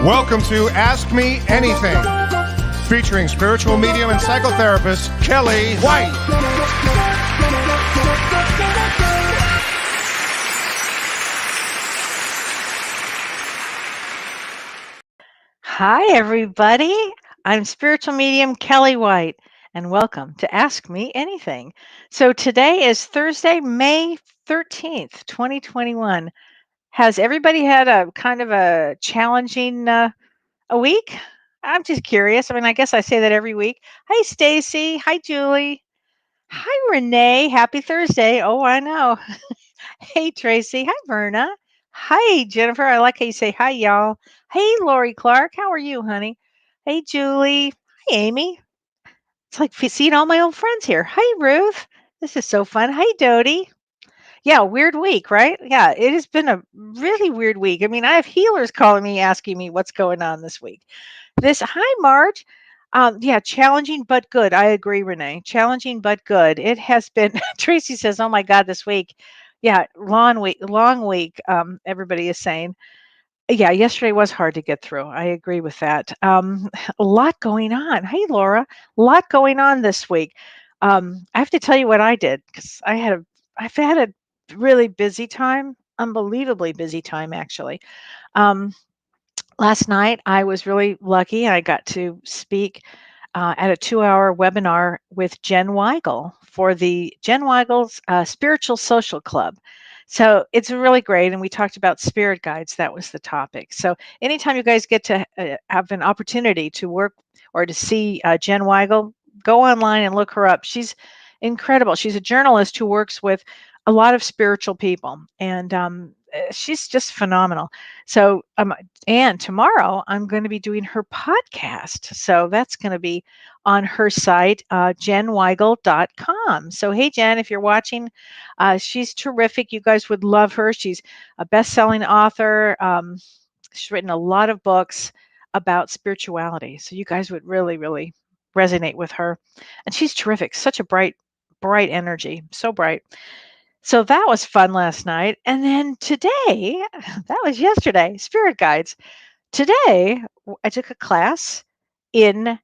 Welcome to Ask Me Anything, featuring spiritual medium and psychotherapist Karie White. Hi, everybody. I'm spiritual medium Karie White, and welcome to Ask Me Anything. So today is Thursday, May 13th, 2021. Has everybody had a kind of a challenging a week? I'm just curious. I mean, I guess I say that every week. Hi, Stacy. Hi, Julie. Hi, Renee. Happy Thursday. Oh, I know. Hey, Tracy. Hi, Verna. Hi, Jennifer. I like how you say hi, y'all. Hey, Lori Clark. How are you, honey? Hey, Julie. Hi, Amy. It's like seeing all my old friends here. Hi, Ruth. This is so fun. Hi, Dodie. Yeah, weird week, right? Yeah, it has been a really weird week. I mean, I have healers calling me, asking me what's going on this week. Hi, Marge. Yeah, challenging but good. I agree, Renee. Challenging but good. It has been. Tracy says, "Oh my God, this week." Yeah, long week. Long week. Everybody is saying. Yeah, yesterday was hard to get through. I agree with that. A lot going on. Hey, Laura. A lot going on this week. I have to tell you what I did because I've had a really busy time, unbelievably busy time actually. Um, Last night, I was really lucky. I got to speak at a 2-hour webinar with Jen Weigel for the Jen Weigel's Spiritual Social Club. So it's really great. And we talked about spirit guides. That was the topic. So anytime you guys get to have an opportunity to work or to see Jen Weigel, go online and look her up. She's incredible. She's a journalist who works with a lot of spiritual people. And she's just phenomenal. So and tomorrow I'm going to be doing her podcast. So that's going to be on her site, jenweigel.com. So, hey, Jen, if you're watching, she's terrific. You guys would love her. She's a best-selling author. She's written a lot of books about spirituality. So you guys would really, really resonate with her. And she's terrific. Such a bright energy. So bright. So that was fun last night. And then today, that was yesterday, Spirit Guides. Today, I took a class in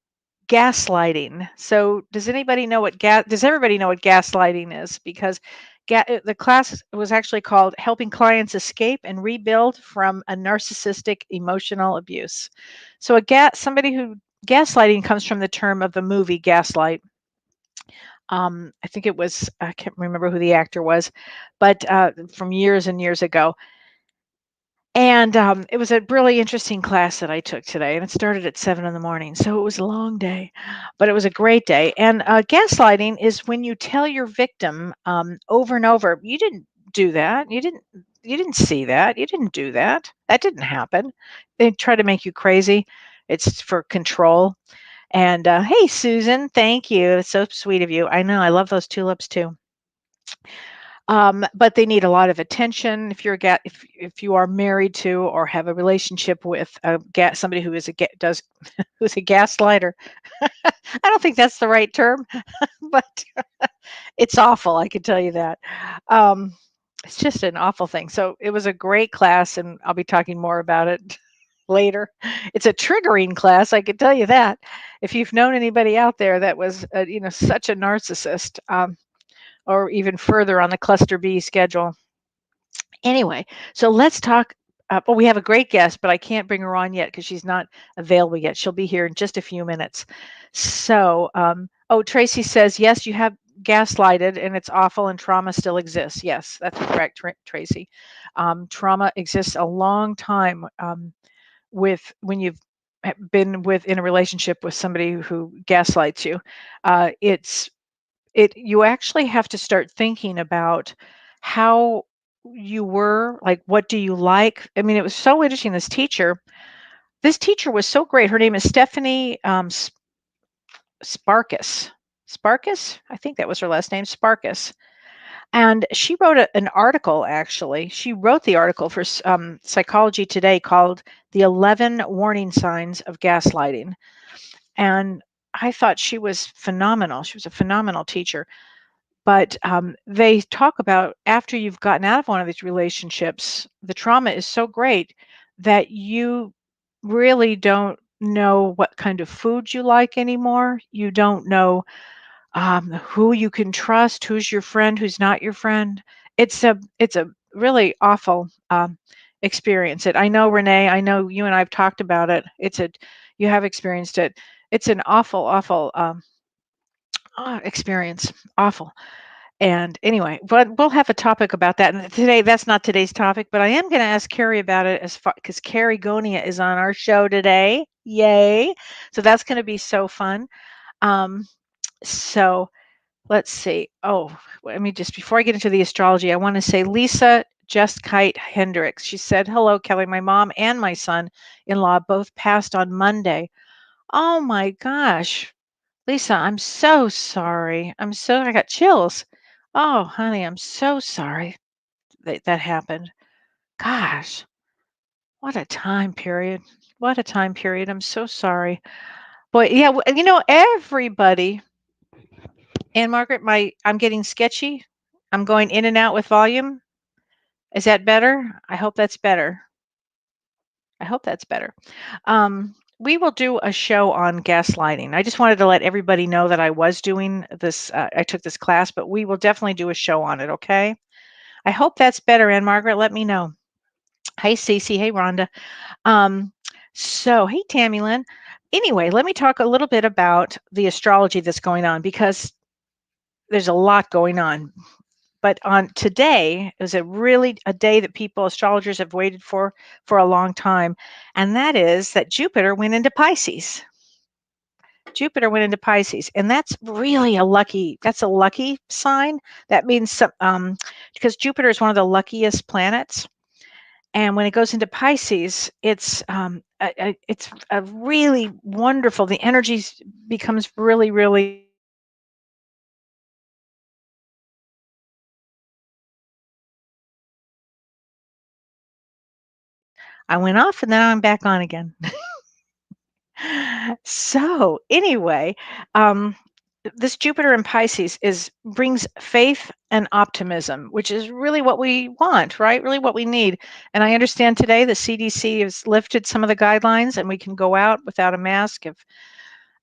gaslighting. So does anybody know what does everybody know what gaslighting is? Because the class was actually called Helping Clients Escape and Rebuild from a Narcissistic Emotional Abuse. So somebody who gaslighting comes from the term of the movie Gaslight. I think I can't remember who the actor was, but from years and years ago. And it was a really interesting class that I took today, and it started at 7 in the morning. So it was a long day, but it was a great day. And gaslighting is when you tell your victim over and over, you didn't do that. You didn't see that. You didn't do that. That didn't happen. They try to make you crazy. It's for control. And hey, Susan, thank you. It's so sweet of you. I know. I love those tulips too. But they need a lot of attention. If you're if you are married to or have a relationship with somebody who is who's a gaslighter, I don't think that's the right term, but it's awful. I can tell you that. Um, it's just an awful thing. So it was a great class, and I'll be talking more about it later. It's a triggering class, I can tell you that. If you've known anybody out there that was, such a narcissist. Or even further on the cluster B schedule. Anyway, so let's talk. Well, we have a great guest, but I can't bring her on yet because she's not available yet. She'll be here in just a few minutes. So, Tracy says, yes, you have gaslighted and it's awful and trauma still exists. Yes, that's correct, Tracy. Trauma exists a long time when you've been in a relationship with somebody who gaslights you. You actually have to start thinking about how you were, like, what do you like? I mean, it was so interesting. This teacher was so great. Her name is Stephanie Sparkus. Sparkus? I think that was her last name, Sparkus. And she wrote an article, actually. She wrote the article for Psychology Today called The 11 Warning Signs of Gaslighting. And I thought she was phenomenal. She was a phenomenal teacher. But they talk about after you've gotten out of one of these relationships, the trauma is so great that you really don't know what kind of food you like anymore. You don't know who you can trust, who's your friend, who's not your friend. It's a really awful experience. I know, Renee. I know you and I've talked about it. You have experienced it. It's an awful, awful experience. Awful. And anyway, but we'll have a topic about that. And today, that's not today's topic, but I am going to ask Karie about it as far because Karie Gonia is on our show today. Yay! So that's going to be so fun. Um, so let's see. Oh, let me just before I get into the astrology, I want to say Lisa Just Kite Hendricks. She said, "Hello, Kelly. My mom and my son-in-law both passed on Monday." Oh my gosh. Lisa, I'm so sorry. I got chills. Oh, honey, I'm so sorry that happened. Gosh, what a time period. What a time period. I'm so sorry. Boy, yeah, everybody. And Margaret, I'm getting sketchy. I'm going in and out with volume. Is that better? I hope that's better. I hope that's better. We will do a show on gaslighting. I just wanted to let everybody know that I was doing this. I took this class, but we will definitely do a show on it. Okay. I hope that's better. And Margaret, let me know. Hey, Cece. Hey, Rhonda. Um, hey, Tammy Lynn. Anyway, let me talk a little bit about the astrology that's going on because there's a lot going on. But on today is a day that astrologers have waited for a long time, and that is that Jupiter went into Pisces. Jupiter went into Pisces, and that's really that's a lucky sign. That means because Jupiter is one of the luckiest planets, and when it goes into Pisces, it's a really wonderful. The energy becomes really, really. I went off, and then I'm back on again. So anyway, um, this Jupiter in Pisces brings faith and optimism, which is really what we want, right? Really what we need. And I understand today the CDC has lifted some of the guidelines, and we can go out without a mask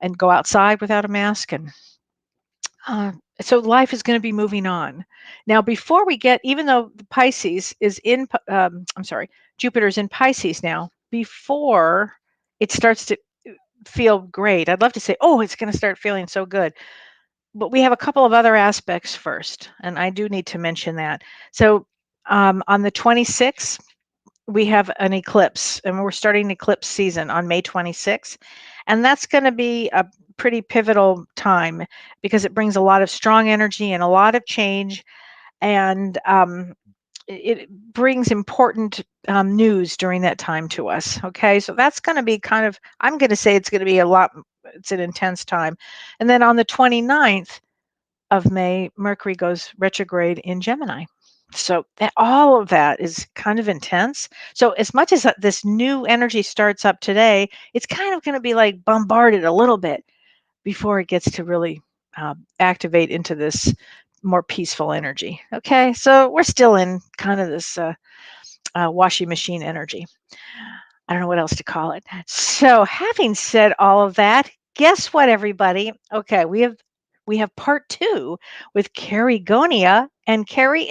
and go outside without a mask, and uh, so life is going to be moving on. Now, before we get, even though the Pisces is I'm sorry, Jupiter's in Pisces now. Before it starts to feel great. I'd love to say, oh, it's going to start feeling so good. But we have a couple of other aspects first, and I do need to mention that. So on the 26th, we have an eclipse, and we're starting eclipse season on May 26th. And that's going to be a pretty pivotal time because it brings a lot of strong energy and a lot of change. And it brings important news during that time to us. Okay, so that's going to be I'm going to say it's going to be it's an intense time. And then on the 29th of May, Mercury goes retrograde in Gemini. So all of that is kind of intense. So as much as this new energy starts up today, it's kind of going to be like bombarded a little bit before it gets to really activate into this more peaceful energy. Okay, so we're still in kind of this washing machine energy. I don't know what else to call it. So having said all of that, guess what, everybody? Okay, we have part 2 with Karie Gonia. And Karie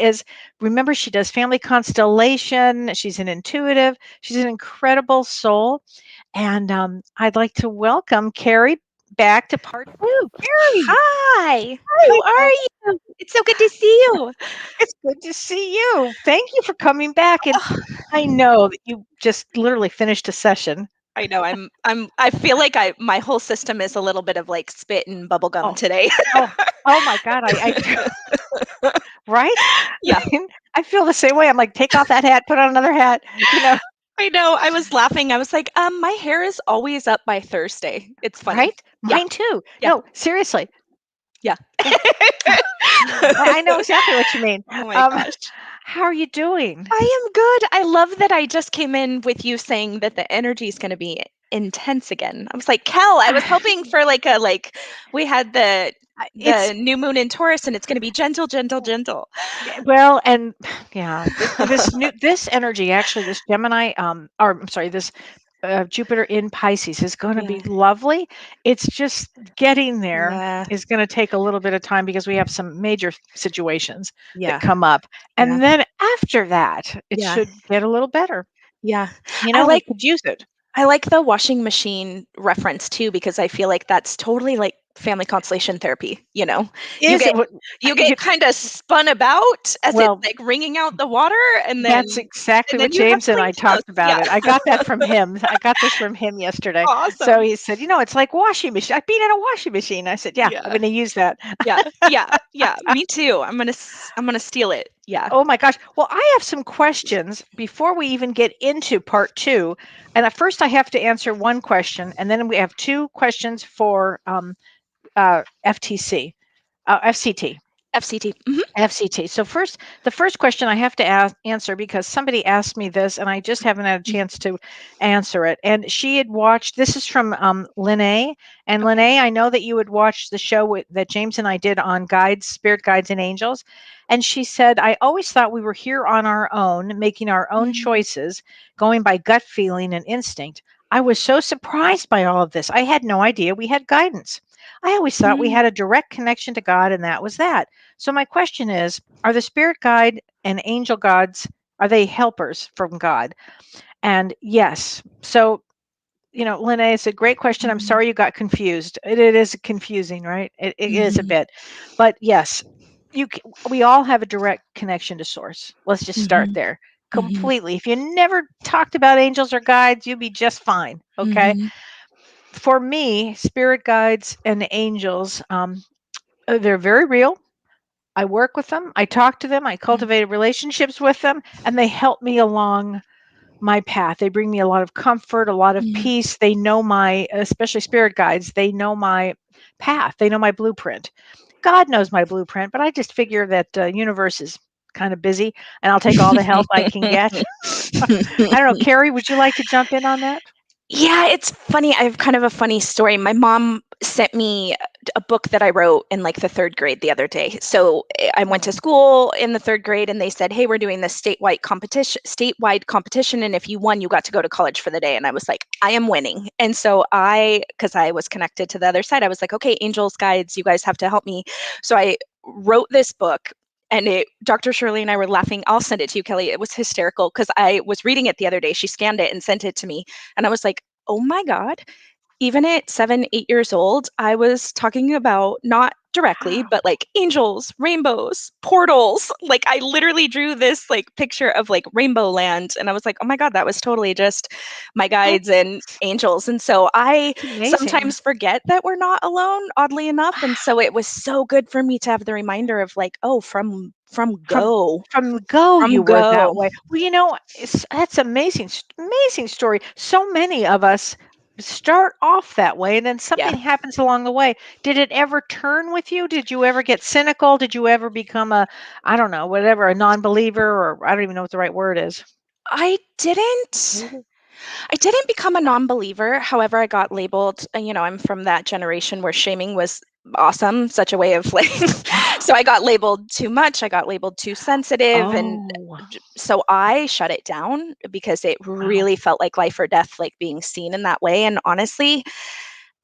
remember, she does family constellation. She's an intuitive. She's an incredible soul. And I'd like to welcome Karie back to part 2. Karie, Hi, how hi, are you? It's so good to see you. it's good to see you. Thank you for coming back. And I know that you just literally finished a session. I know I feel like my whole system is a little bit of like spit and bubble gum Oh, today. oh, oh my God. Right? Yeah, I feel the same way. I'm like, take off that hat, put on another hat, you know, I know. I was laughing. I was like, my hair is always up by Thursday. It's funny. right? Yeah, Mine too. yeah, No, seriously. yeah. Yeah. I know exactly what you mean. Oh my Um, gosh. how are you doing? I am good. I love that I just came in with you saying that the energy is going to be intense again. I was like, Kel, I was hoping for we had It's the new moon in Taurus and it's going to be gentle, gentle, gentle. well, and yeah, this energy actually, this Gemini, or I'm sorry, this Jupiter in Pisces is going to Yeah. be lovely. It's just getting there Yeah. is going to take a little bit of time because we have some major situations that Yeah. come up. Yeah. And then after that, it Yeah. should get a little better. Yeah. You I know, we like could use it. I like the washing machine reference too, because I feel like that's totally like family constellation therapy, you know. You Is get it what you get you kind of spun about as it's well, like wringing out the water, and that's exactly what you have James and clean I clothes. talked about Yeah. it. I got that from him. I got this from him yesterday. So Awesome. he said, it's like washing machine. I've been in a washing machine. I said, yeah, I'm Yeah. going to use that. Yeah. Yeah. Yeah. Me too. I'm gonna steal it. Yeah. Oh my gosh. Well, I have some questions before we even get into part 2. And at first I have to answer one question, and then we have 2 questions for FTC, FCT. FCT. Hmm. FCT. So first, the first question I have to answer because somebody asked me this, and I just haven't had a chance to answer it. And she had watched. This is from Lene, and Okay. Lene, I know that you had watched the show that James and I did on guides, spirit guides, and angels. And she said, I always thought we were here on our own, making our own Mm, choices, going by gut feeling and instinct. I was so surprised by all of this. I had no idea we had guidance. I always thought we mm, had a direct connection to God, and that was that. So my question is, are the spirit guide and angel gods, are they helpers from God? And yes. So, Lene, it's a great question. I'm mm, sorry you got confused. It is confusing, right? It is a mhm, bit. But yes, we all have a direct connection to source. Let's just start mhm, there. mhm, Completely. If you never talked about angels or guides, you'll be just fine. Okay. mhm, For me, spirit guides and angels, they're very real. I work with them, I talk to them, I mm, cultivate relationships with them, and they help me along my path. They bring me a lot of comfort, a lot of mm, peace. They know especially spirit guides, they know my path, they know my blueprint. God knows my blueprint, but I just figure that universe is kind of busy and I'll take all the help I can get. I don't know, Karie, would you like to jump in on that? Yeah, it's funny. I have kind of a funny story. My mom sent me a book that I wrote in like the third grade the other day. So I went to Oh, school in the third grade, and they said, "Hey, we're doing this statewide competition, and if you won, you got to go to college for the day." And I was like, "I am winning." And so because I was connected to the other side, I was like, "Okay, angels, guides, you guys have to help me." So I wrote this book, and Dr. Shirley and I were laughing. I'll send it to you, Kelly. It was hysterical because I was reading it the other day. She scanned it and sent it to me, and I was like, oh my God, even at 7, 8 years old, I was talking about not directly, wow. but like angels, rainbows, portals. Like I literally drew this like picture of like rainbow land. And I was like, oh my God, that was totally just my That's guides and angels. And so I it's amazing. sometimes forget that we're not alone, oddly enough. And so it was so good for me to have the reminder of like, oh, from From go. from the go, you From were that go. way. Well, that's amazing, amazing story. So many of us start off that way, and then Yeah. something happens along the way. Did it ever turn with you? Did you ever get cynical? Did you ever become I don't know, whatever, a non-believer, or I don't even know what the right word is. I didn't. Really? I didn't become a non-believer. However, I got labeled, I'm from that generation where shaming was awesome, such a way of like, so I got labeled too much. I got labeled too sensitive. And Oh, so I shut it down because it wow. really felt like life or death, like being seen in that way. And honestly,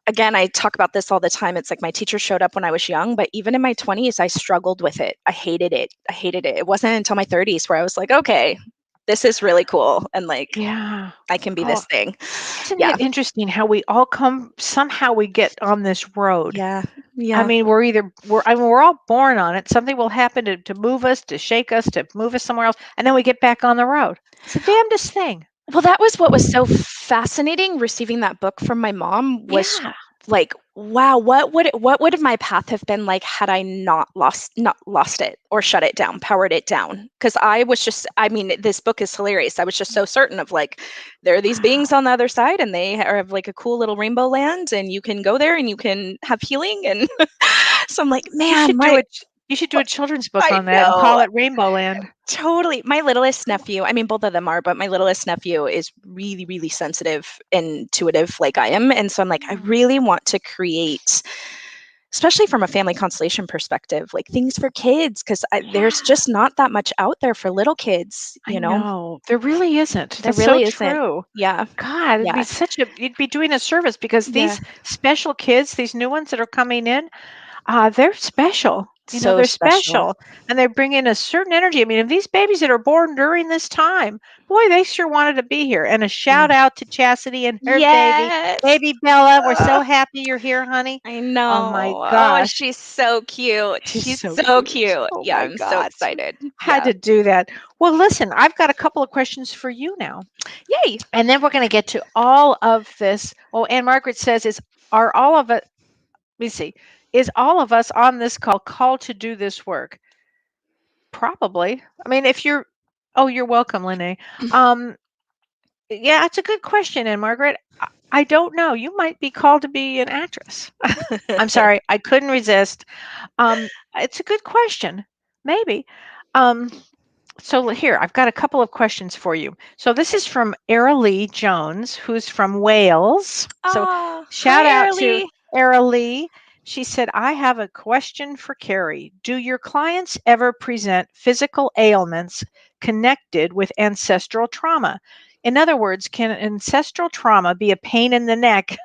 again, I talk about this all the time. It's like my teacher showed up when I was young, but even in my 20s, I struggled with it. I hated it. I hated it. It wasn't until my 30s where I was like, okay, this is really cool. And like, Yeah. I can be Oh, this thing. isn't Yeah. it interesting how we all somehow we get on this road. Yeah. I Yeah. mean, we're all born on it. Something will happen to move us, to shake us, to move us somewhere else, and then we get back on the road. It's the damnedest thing. Well, that was what was so fascinating receiving that book from my mom was Yeah. like, wow, what would my path have been like had I not lost it or shut it down, powered it down? Because I was just, I mean, this book is hilarious. I was just so certain of like, there are these beings Wow. on the other side, and they have like a cool little rainbow land, and you can go there and you can have healing. And so I'm like, You man, should do it. You should do a children's book I on that and call know. it Rainbow Land. Totally. My littlest nephew, I mean, both of them are, but my littlest nephew is really, really sensitive, intuitive like I am. And so I'm like, I Mm. really want to create especially from a family constellation perspective, like things for kids, because there's Yeah. just not that much out there for little kids, I know. There really isn't. There That's so really isn't. true. Yeah. God, Yeah. you'd be doing a service because Yeah. these special kids, these new ones that are coming in, they're special. So They're special. special and they bring in a certain energy. I mean, if these babies that are born during this time, boy, they sure wanted to be here. And a shout Mm. out to Chastity and her baby, Yes. baby Bella. We're Ugh, so happy you're here, honey. I Oh my know. Oh, gosh. she's so cute. She's She's so so cute. cute. Oh Yeah, my I'm so God. excited. Had Yeah. to do that. Well, listen, I've got a couple of questions for you now. Yay. And then we're going to get to all of this. Oh, Anne Margaret says, are all of it, let me see, is all of us on this call called to do this work? Probably. I mean, you're welcome, Lene. Um, yeah, it's a good question, Anne Margaret. I don't know. You might be called to be an actress. I'm sorry, I couldn't resist. It's a good question. Maybe. Um, So here, I've got a couple of questions for you. So this is from Lee Jones, who's from Wales. So Oh, shout hi, out to Early. Lee. She said, I have a question for Karie. Do your clients ever present physical ailments connected with ancestral trauma? In other words, can ancestral trauma be a pain in the neck?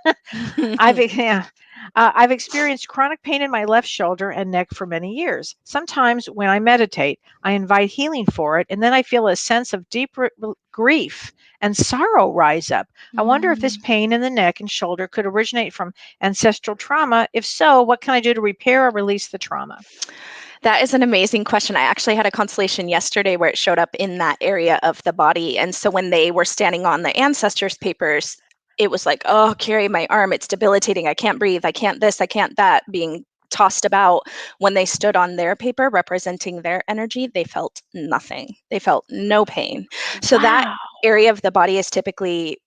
Yeah, I've experienced chronic pain in my left shoulder and neck for many years. Sometimes when I meditate, I invite healing for it, and then I feel a sense of deep grief and sorrow rise up. I wonder if this Mm. pain in the neck and shoulder could originate from ancestral trauma. If so, what can I do to repair or release the trauma? That is an amazing question. I actually had a constellation yesterday where it showed up in that area of the body. And so when they were standing on the ancestors' papers, it was like, oh, Karie, my arm, it's debilitating. I can't breathe. I can't this, I can't that, being tossed about. When they stood on their paper representing their energy, they felt nothing. They felt no pain. So that Wow. area of the body is typically,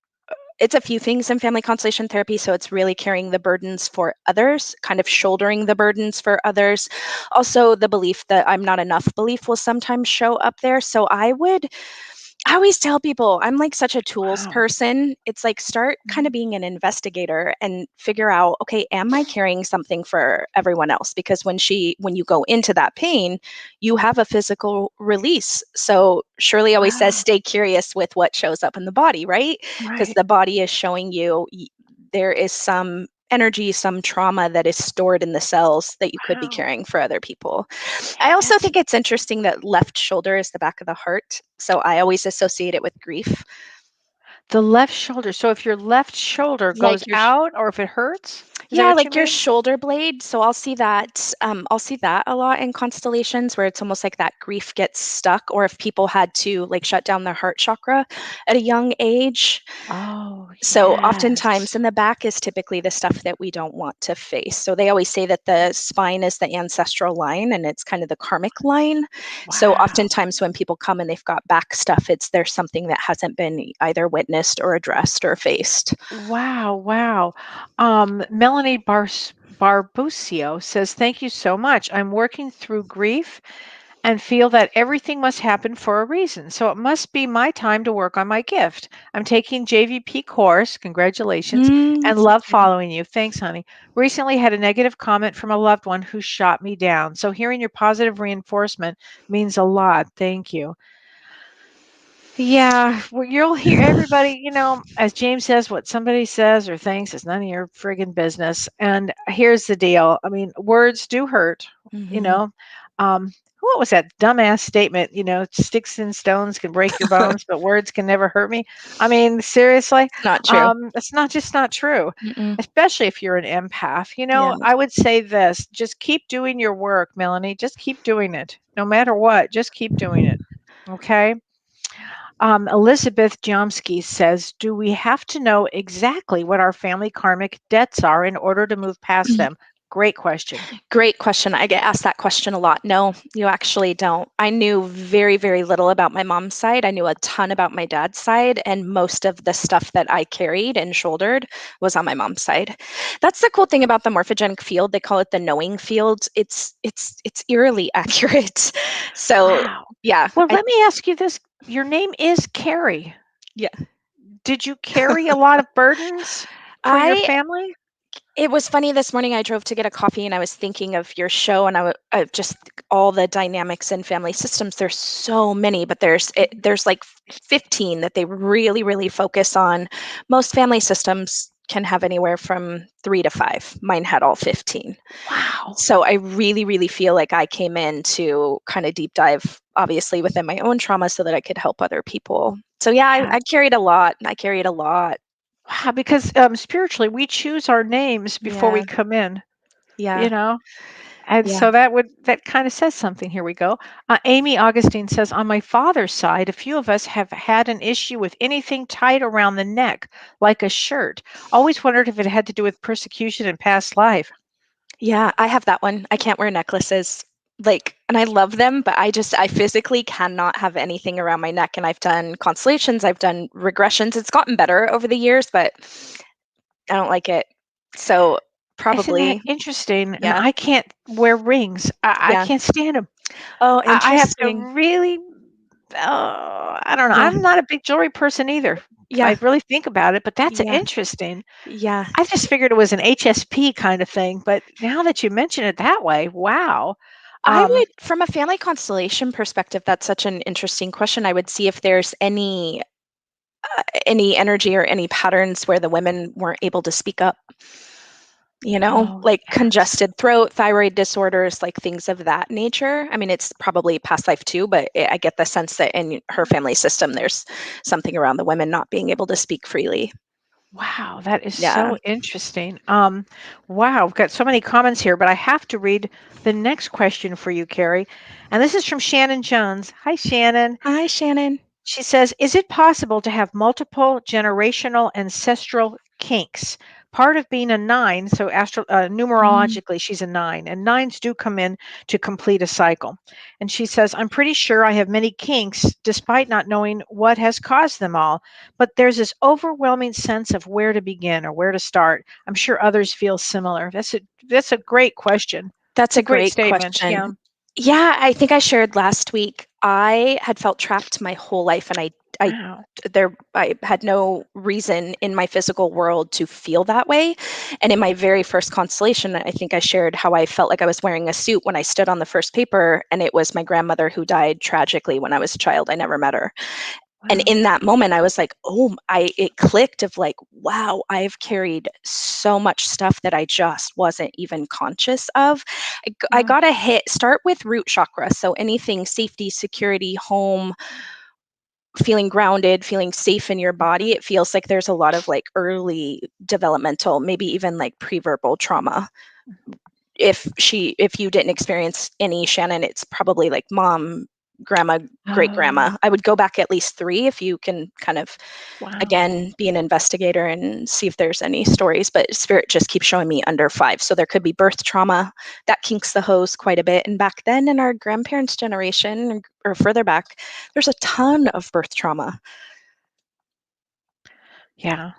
it's a few things in family constellation therapy. So it's really carrying the burdens for others, kind of shouldering the burdens for others. Also, the belief that I'm not enough belief will sometimes show up there. So I always tell people I'm like such a tools Wow. person. It's like start kind of being an investigator and figure out, okay, am I carrying something for everyone else? Because when you go into that pain, you have a physical release. So Shirley always says, Wow. stay curious with what shows up in the body, right? Because Right. the body is showing you there is some energy, some trauma that is stored in the cells that you could be Wow. carrying for other people. I Yeah, also that's think it's interesting that left shoulder is the back of the heart. So I always associate it with grief. the left shoulder. So if your left shoulder Like goes your out or if it hurts, is that yeah, what you like your mean? shoulder blade. So I'll see that. I'll see that a lot in constellations where it's almost like that grief gets stuck, or if people had to like shut down their heart chakra at a young age. Oh, So oftentimes, yes. in the back is typically the stuff that we don't want to face. So they always say that the spine is the ancestral line and it's kind of the karmic line. So Wow. oftentimes when people come and they've got back stuff, it's there's something that hasn't been either witnessed or addressed or faced. Wow. Wow. Melanie Barbucio says, thank you so much. I'm working through grief and feel that everything must happen for a reason. So it must be my time to work on my gift. I'm taking JVP course, congratulations, and Thank love you. following you. Thanks, honey. Recently had a negative comment from a loved one who shot me down. So hearing your positive reinforcement means a lot. Thank you. Yeah, well, you'll hear everybody, as James says, what somebody says or thinks is none of your friggin' business. And here's the deal. I mean, words do hurt, you Mhm. know. What was that dumbass statement? Sticks and stones can break your bones, but words can never hurt me. I mean, seriously, Not true. it's not true, Mm-mm. especially if you're an empath. Yeah. I would say this, just keep doing your work, Melanie. Just keep doing it. No matter what, just keep doing it. Okay. Elizabeth Jomsky says, do we have to know exactly what our family karmic debts are in order to move past them? Great question. Great question. I get asked that question a lot. No, you actually don't. I knew very, very little about my mom's side. I knew a ton about my dad's side, and most of the stuff that I carried and shouldered was on my mom's side. That's the cool thing about the morphogenic field. They call it the knowing field. It's eerily accurate. So Wow. yeah, Well, let me ask you this. Your name is Karie. yeah. Did you carry a lot of burdens for your I family? It was funny this morning. I drove to get a coffee and I was thinking of your show, and of just all the dynamics in family systems. There's so many, but there's like 15 that they really, really focus on. Most family systems can have anywhere from 3 to 5. Mine had all 15. Wow. So I really, really feel like I came in to kind of deep dive, obviously, within my own trauma so that I could help other people. So yeah, Yeah. I carried a lot. I carried a lot. Wow, because spiritually we choose our names before we Yeah. come in, you Yeah. know? And Yeah. so that kind of says something. Here we go. Amy Augustine says, on my father's side, a few of us have had an issue with anything tied around the neck, like a shirt. Always wondered if it had to do with persecution in past life. Yeah, I have that one. I can't wear necklaces. Like, and I love them, but I physically cannot have anything around my neck. And I've done constellations, I've done regressions. It's gotten better over the years, but I don't like it. So Isn't that probably, interesting? And yeah, I can't wear rings. I yeah. can't stand them. Oh, I have to interesting. really, I don't know. Yeah, I'm not a big jewelry person either, if I yeah, really think about it, but that's yeah, interesting. yeah. I just figured it was an HSP kind of thing, but now that you mention it that way, wow. I Um, would, from a family constellation perspective, that's such an interesting question. I would see if there's any energy or any patterns where the women weren't able to speak up, oh, like yes. congested throat, thyroid disorders, like things of that nature. I mean, it's probably past life too, but I get the sense that in her family system, there's something around the women not being able to speak freely. Wow, that is Yeah. so interesting. Wow, I've got so many comments here, but I have to read the next question for you, Carrie. And this is from Shannon Jones. Hi, Shannon. Hi, Shannon. She says, is it possible to have multiple generational ancestral kinks? Part of being a nine, so Mm, numerologically, she's a nine, and nines do come in to complete a cycle. And she says, I'm pretty sure I have many kinks despite not knowing what has caused them all. But there's this overwhelming sense of where to begin or where to start. I'm sure others feel similar. That's a great question. that's It's a a great great statement. question. Yeah. Yeah, I think I shared last week. I had felt trapped my whole life, and I Wow. I had no reason in my physical world to feel that way. And in my very first constellation, I think I shared how I felt like I was wearing a suit when I stood on the first paper, and it was my grandmother who died tragically when I was a child. I never met her. And Wow. in that moment, I was like, oh, it clicked of like, wow, I've carried so much stuff that I just wasn't even conscious of. I Yeah. got to start with root chakra. So anything safety, security, home, feeling grounded, feeling safe in your body. It feels like there's a lot of like early developmental, maybe even like pre-verbal trauma. If you didn't experience any, Shannon, it's probably like mom, grandma, great Oh, grandma. I would go back at least 3 if you can kind of, wow. again, be an investigator and see if there's any stories. But spirit just keeps showing me under 5, so there could be birth trauma that kinks the hose quite a bit. And back then in our grandparents generation or further back, there's a ton of birth trauma. Yeah.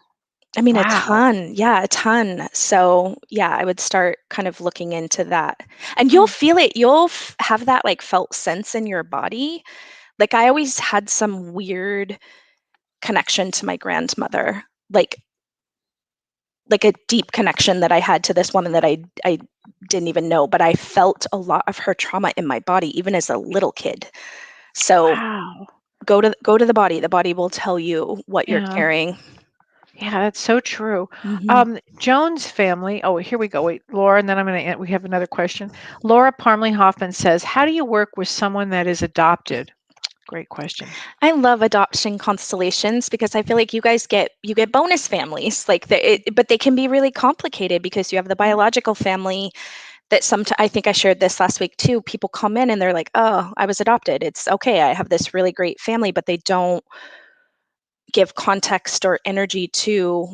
I mean, a Wow. ton. Yeah, a ton. So, yeah, I would start kind of looking into that. And you'll Hmm. feel it. You'll have that like felt sense in your body. Like I always had some weird connection to my grandmother. Like a deep connection that I had to this woman that I didn't even know, but I felt a lot of her trauma in my body even as a little kid. So, Wow. go to the body. The body will tell you what you're Yeah. carrying. Yeah, that's so true. Mhm. Jones family. Oh, here we go. Wait, Laura, and then I'm going to. We have another question. Laura Parmley Hoffman says, "How do you work with someone that is adopted?" Great question. I love adoption constellations because I feel like you get bonus families but they can be really complicated because you have the Yeah. biological family that sometimes I think I shared this last week too. People come in and they're like, "Oh, I was adopted. It's okay. I have this really great family," but they don't give context or energy to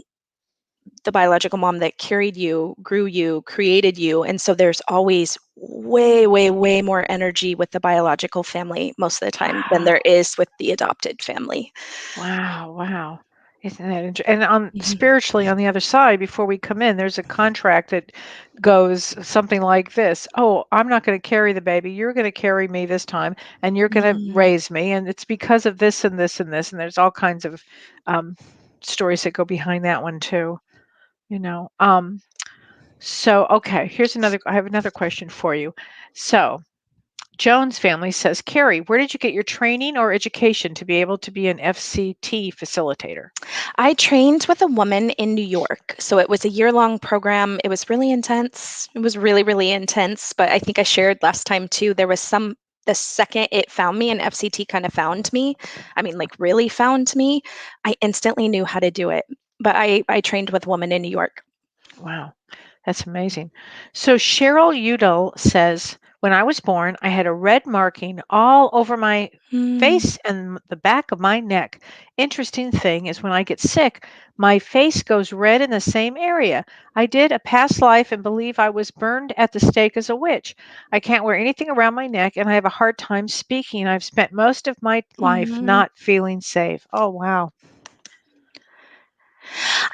the biological mom that carried you, grew you, created you. And so there's always way, way, way more energy with the biological family most of the time than there Wow. is with the adopted family. Wow. Wow. Isn't that interesting? And on Mhm. spiritually, on the other side, before we come in, there's a contract that goes something like this. Oh, I'm not going to carry the baby. You're going to carry me this time, and you're going to Mm. raise me. And it's because of this and this and this. And there's all kinds of um, stories that go behind that one too. You know. So, okay, I have another question for you. So, Jones family says, Karie, where did you get your training or education to be able to be an FCT facilitator? I trained with a woman in New York. So it was a year-long program. It was really intense. It was really, really intense. But I think I shared last time too, the second it found me and FCT kind of found me, I mean, like really found me, I instantly knew how to do it. But I trained with a woman in New York. Wow, that's amazing. So Cheryl Udall says, when I was born, I had a red marking all over my Mm, face and the back of my neck. Interesting thing is when I get sick, my face goes red in the same area. I did a past life and believe I was burned at the stake as a witch. I can't wear anything around my neck and I have a hard time speaking. I've spent most of my life mhm. not feeling safe. Oh, wow.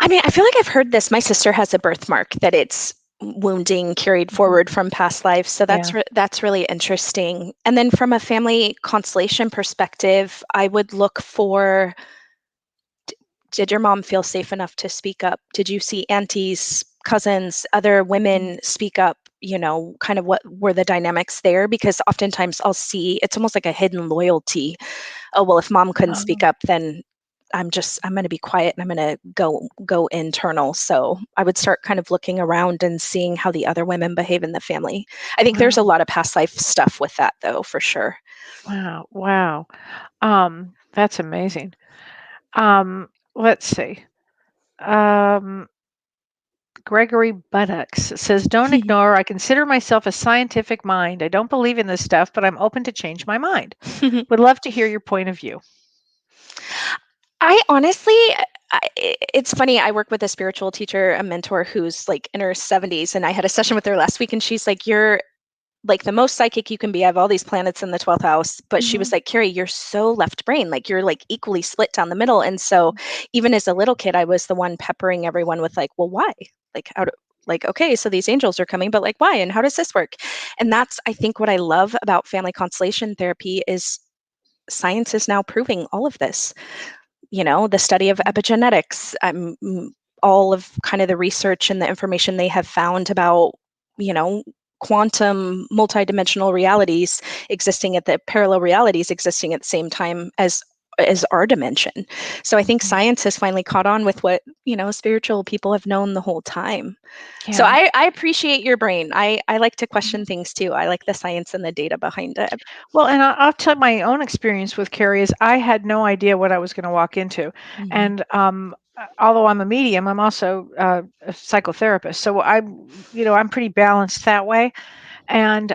I mean, I feel like I've heard this. My sister has a birthmark that it's wounding carried Mhm. forward from past lives. So Yeah. that's really interesting. And then from a family constellation perspective, I would look for, did your mom feel safe enough to speak up? Did you see aunties, cousins, other Mhm. women speak up? Kind of what were the dynamics there? Because oftentimes I'll see it's almost like a hidden loyalty. Oh, well, if mom couldn't speak Oh, up, then I'm going to be quiet and I'm going to go internal. So I would start kind of looking around and seeing how the other women behave in the family. I think there's a wow. lot of past life stuff with that though, for sure. Wow. Wow. That's amazing. Let's see. Um, Gregory Buttocks says, don't ignore, I consider myself a scientific mind. I don't believe in this stuff, but I'm open to change my mind. Would love to hear your point of view. I honestly, it's funny. I work with a spiritual teacher, a mentor who's like in her 70s, and I had a session with her last week, and she's like, "You're like the most psychic you can be. I have all these planets in the 12th house." But she was Mhm. like, Karie, you're so left brain. Like you're like equally split down the middle. And so even as a little kid, I was the one peppering everyone with like, well, why? Like how do like, okay, so these angels are coming, but like why? And how does this work? And that's I think what I love about family constellation therapy is science is now proving all of this. The study of epigenetics, all of kind of the research and the information they have found about, you know, quantum multidimensional realities existing at the parallel realities existing at the same time as our dimension. So I think Mhm. science has finally caught on with what, spiritual people have known the whole time. So Yeah. I appreciate your brain. I like to Mhm. question things too. I like the science and the data behind it. Well, and I'll tell my own experience with Carrie is I had no idea what I was going to walk into. Mhm. And although I'm a medium, I'm also a psychotherapist. So I'm pretty balanced that way. And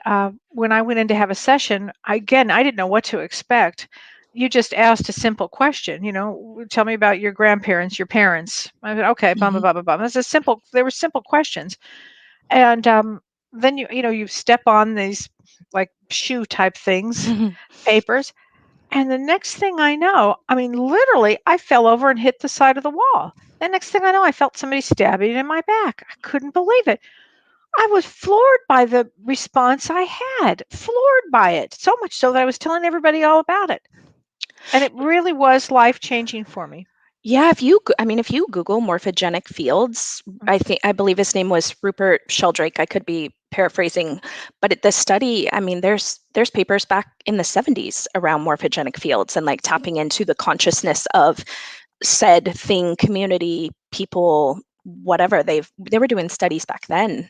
when I went in to have a session, I didn't know what to expect. You just asked a simple question, tell me about your grandparents, your parents. I said, okay, blah, blah, Mhm. blah, blah, blah. There were simple questions. And then you step on these like shoe type things, papers. And the next thing I know, I mean, literally, I fell over and hit the side of the wall. The next thing I know, I felt somebody stabbing in my back. I couldn't believe it. I was floored by the response I had, floored by it, so much so that I was telling everybody all about it. And it really was life changing for me. Yeah, if you Google morphogenic fields, I believe his name was Rupert Sheldrake. I could be paraphrasing, but the study, there's papers back in the 70s around morphogenic fields and like tapping into the consciousness of said thing, community, people, whatever. They were doing studies back then.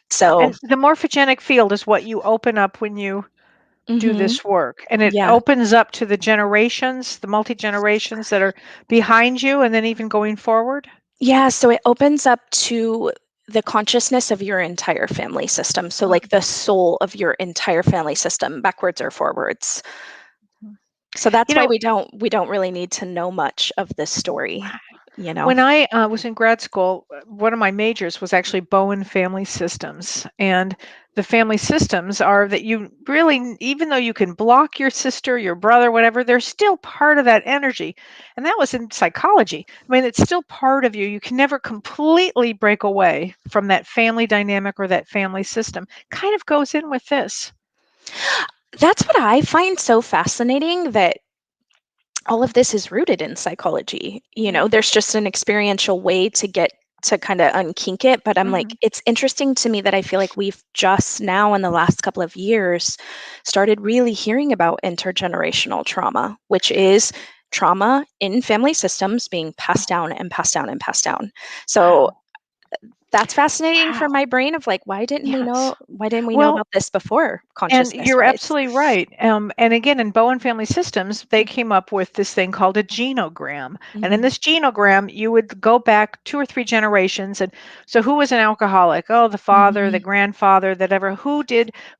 So, And the morphogenic field is what you open up when you do mhm, this work. And it yeah. opens up to the generations, the multi generations that are behind you, and then even going forward. Yeah, so it opens up to the consciousness of your entire family system. So like the soul of your entire family system, backwards or forwards. Mhm. So that's You why know, we don't really need to know much of this story, you know. when I was in grad school, one of my majors was actually Bowen family systems. And the family systems are that you really, even though you can block your sister, your brother, whatever, they're still part of that energy. And that was in psychology. I mean, it's still part of you. You can never completely break away from that family dynamic or that family system. Kind of goes in with this. That's what I find so fascinating that all of this is rooted in psychology. Yeah. There's just an experiential way to get to kind of unkink it, but I'm like, Mhm. it's interesting to me that I feel like we've just now in the last couple of years started really hearing about intergenerational trauma, which is trauma in family systems being passed down and passed down and passed down. So Wow. that's fascinating for Wow. my brain of like, Yes. why didn't we know Well, about this before and consciousness you're wise? absolutely right. And again, in Bowen Family Systems, they Mm. came up with this thing called a genogram. And in Mhm. this genogram, you would go back 2 or 3 generations. And so, who was an alcoholic? Oh, the father, the Mhm. grandfather, that ever, who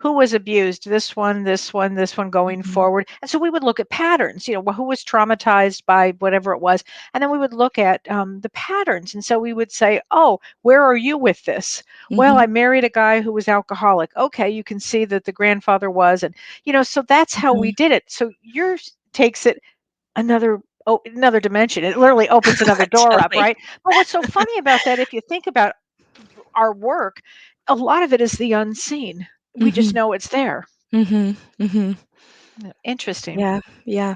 was abused? This one, this one, this one going Mhm. forward. And so, we would look at patterns, who was traumatized by whatever it was. And then we would look at the patterns. And so, we would say, oh, where are you with this? Well, I Mhm. married a guy who was alcoholic. Okay, you can see that the grandfather was, and so that's how we Mhm. did it. So yours takes it another dimension. It literally opens another door up, Totally. right? But what's so funny about that, if you think about our work, a lot of it is the unseen. We just Mhm. know it's there. Mhm. Mhm. Yeah, interesting. Yeah. Yeah.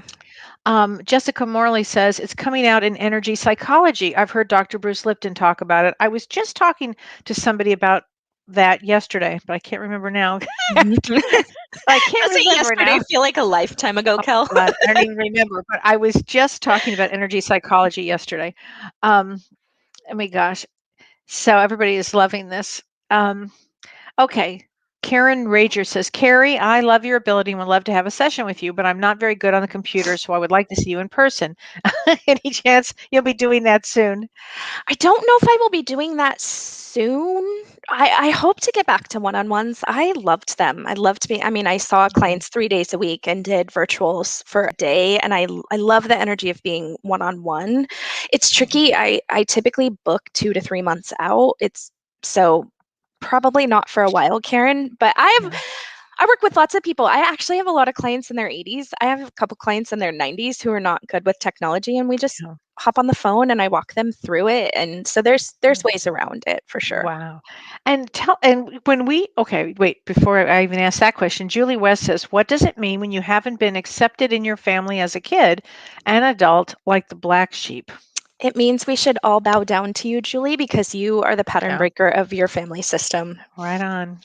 Jessica Morley says it's coming out in energy psychology. I've heard Dr. Bruce Lipton talk about it. I was just talking to somebody about that yesterday, but I can't remember now. Mhm. I can't Doesn't remember yesterday now. feel like a lifetime ago, Oh Kel? god, I don't even remember, but I was just talking about energy psychology yesterday. Um, oh my gosh. So everybody is loving this. Um, okay. Karen Rager says, Karie, I love your ability and would love to have a session with you, but I'm not very good on the computer, so I would like to see you in person. Any chance you'll be doing that soon? I don't know if I will be doing that soon. I hope to get back to one-on-ones. I loved them. I loved being I mean, I saw Mhm. clients 3 days a week and did virtuals for a day, and I love the energy of being one-on-one. It's Mhm. tricky. I typically book 2 to 3 months out. It's so probably not for a while, Karen, but Yeah. I work with lots of people. I actually have a lot of clients in their 80s. I have a couple clients in their 90s who are not good with technology, and we just Yeah. hop on the phone and I walk them through it. And so there's ways around it for sure. Wow. And when we okay, wait, before I even ask that question, Julie West says, what does it mean when you haven't been accepted in your family as a kid and adult like the black sheep? It means we should all bow down to you, Julie, because you are the pattern Yeah, breaker of your family system. right on.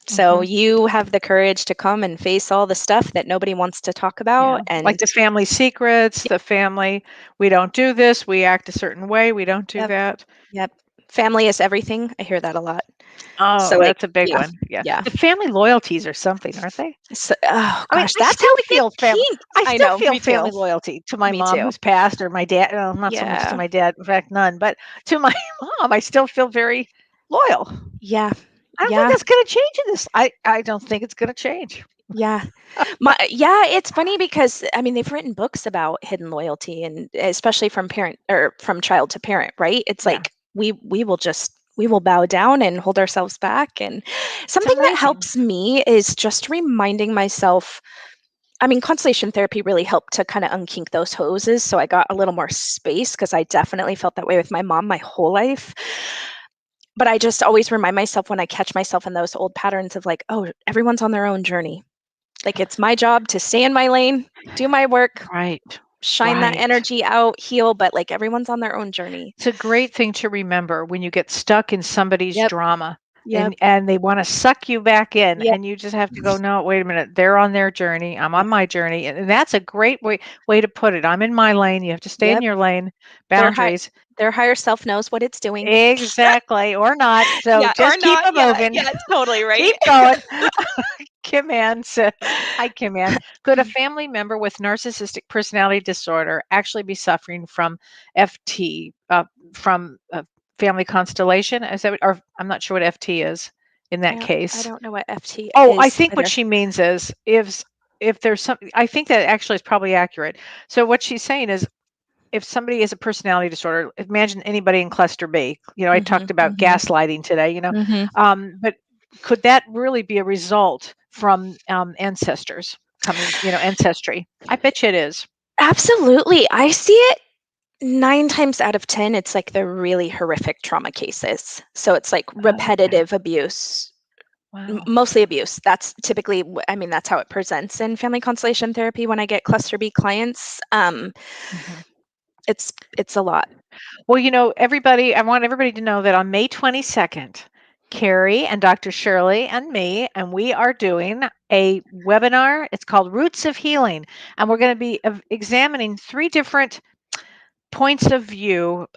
So Hmm. you have the courage to come and face all the stuff that nobody wants to talk about. Yeah. Like And the family secrets, the family, we don't do this, we act a certain way, we don't do yep, that. yep. Family is everything. I hear that a lot. Oh, So like, that's a big yeah, one. Yeah. yeah. The family loyalties are something, aren't they? So, oh I mean, gosh, that's how we get kinked. I I still know, feel me too. family loyalty to my Me mom too. who's passed or my dad, not so much to Yeah. my dad, in fact, none, but to my mom, I still feel very loyal. Yeah. I don't think Yeah. that's gonna change in this. I don't think it's gonna change. Yeah. Yeah, it's funny because I mean they've written books about hidden loyalty and especially from parent or from child to parent, right? It's Yeah, like we will bow down and hold ourselves back and it's something that amazing. helps me is just reminding myself I mean constellation therapy really helped to kind of unkink those hoses so I got a little more space because I definitely felt that way with my mom my whole life. But I just always remind myself when I catch myself in those old patterns of like, oh, everyone's on their own journey. Like it's my job to stay in my lane, do my work, Right, shine that right. energy out, heal, but like everyone's on their own journey. It's a great thing to remember when you get stuck in somebody's Yep. drama Yep. and they want to suck you back in Yep. and you just have to go, no, wait a minute. They're on their journey. I'm Yeah. on my journey. And that's a great way to put it. I'm in my lane. You have to stay in Yep. your lane, Their high boundaries. their higher self knows what it's doing. Exactly. Or not. So Yeah, or just keep not. it Yeah, moving. yeah, totally right. Keep going. Kim Ann says, hi, Kim Ann. Could a family member with narcissistic personality disorder actually be suffering from FT, from family constellation? Is that, or I'm not sure what FT is in that I case. don't know what FT Oh, I is think what either. she means is if there's some, I think that actually is probably accurate. So what she's saying is if somebody has a personality disorder, imagine anybody in cluster B. I talked Mhm. about Mhm. gaslighting today, Mhm. but could that really be a result from ancestors coming, ancestry? I bet you it is. Absolutely. I see it 9 times out of 10 it's like the really horrific trauma cases. So it's like Oh, okay. repetitive abuse. Wow. Mostly abuse. That's typically, I mean, that's how it presents in family constellation therapy when I get cluster B clients. Mhm. it's a lot. Well, everybody, I want everybody to know that on May 22nd, Karie and Dr. Shirley and me, and we are doing a webinar. It's called Roots of Healing. And we're going to be examining 3 different points of view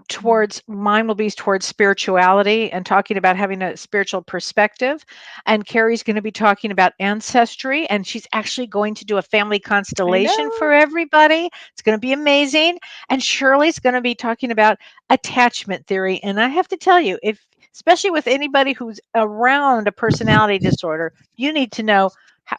towards mine will be towards spirituality and talking about having a spiritual perspective. And Karie's going to be talking about ancestry, and she's actually going to do a family constellation for everybody. It's going to be amazing. And Shirley's going to be talking about attachment theory. And I have to tell you, especially with anybody who's around a personality disorder, you need to know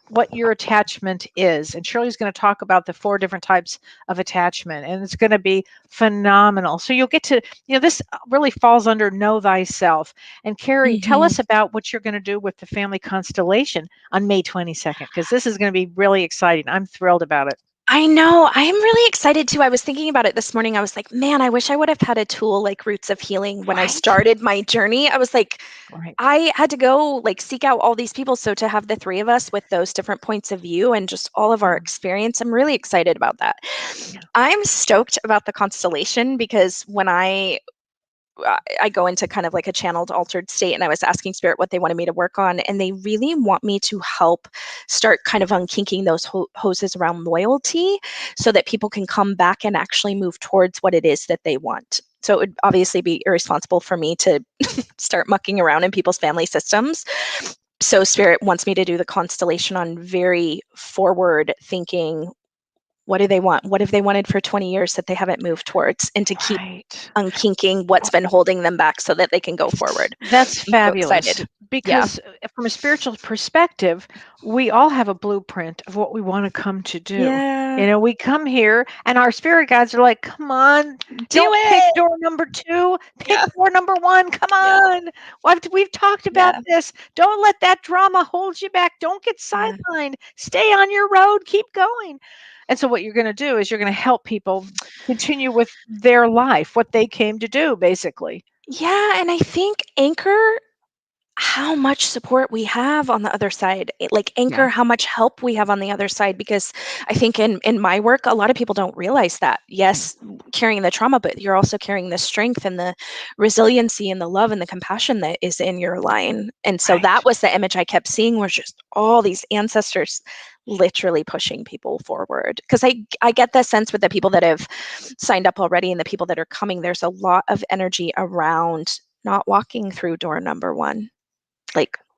what your attachment is. And Shirley's going to talk about the 4 different types of attachment, and it's going to be phenomenal. So you'll get to, this really falls under Know Thyself. And Karie, tell us about what you're going to do with the family constellation on May 22nd, because this is going to be really exciting. I'm thrilled about it. I know. I am really excited too. I was thinking about it this morning. I was like, man, I wish I would have had a tool like Roots of Healing when I started my journey. I was like, I had to go seek out all these people. So to have the 3 of us with those different points of view and just all of our experience, I'm really excited about that. Yeah. I'm stoked about the constellation because when I go into kind of like a channeled altered state, and I was asking Spirit what they wanted me to work on, and they really want me to help start kind of unkinking those hoses around loyalty so that people can come back and actually move towards what it is that they want. So it would obviously be irresponsible for me to start mucking around in people's family systems. So Spirit wants me to do the constellation on very forward thinking. What do they want? What have they wanted for 20 years that they haven't moved towards? And to keep unkinking what's been holding them back so that they can go forward. That's fabulous. So because from a spiritual perspective, we all have a blueprint of what we want to come to do. Yeah. We come here and our spirit guides are like, come on, don't pick door number 2, pick door number 1. Come on. We've talked about this. Don't let that drama hold you back. Don't get sidelined. Stay on your road. Keep going. And so what you're going to do is you're going to help people continue with their life, what they came to do, basically. Yeah. And I think anchor how much support we have on the other side, anchor how much help we have on the other side, because I think in my work, a lot of people don't realize that. Yes, carrying the trauma, but you're also carrying the strength and the resiliency and the love and the compassion that is in your line. And so that was the image I kept seeing, was just all these ancestors literally pushing people forward. Because I get the sense with the people that have signed up already and the people that are coming, there's a lot of energy around not walking through door number 1.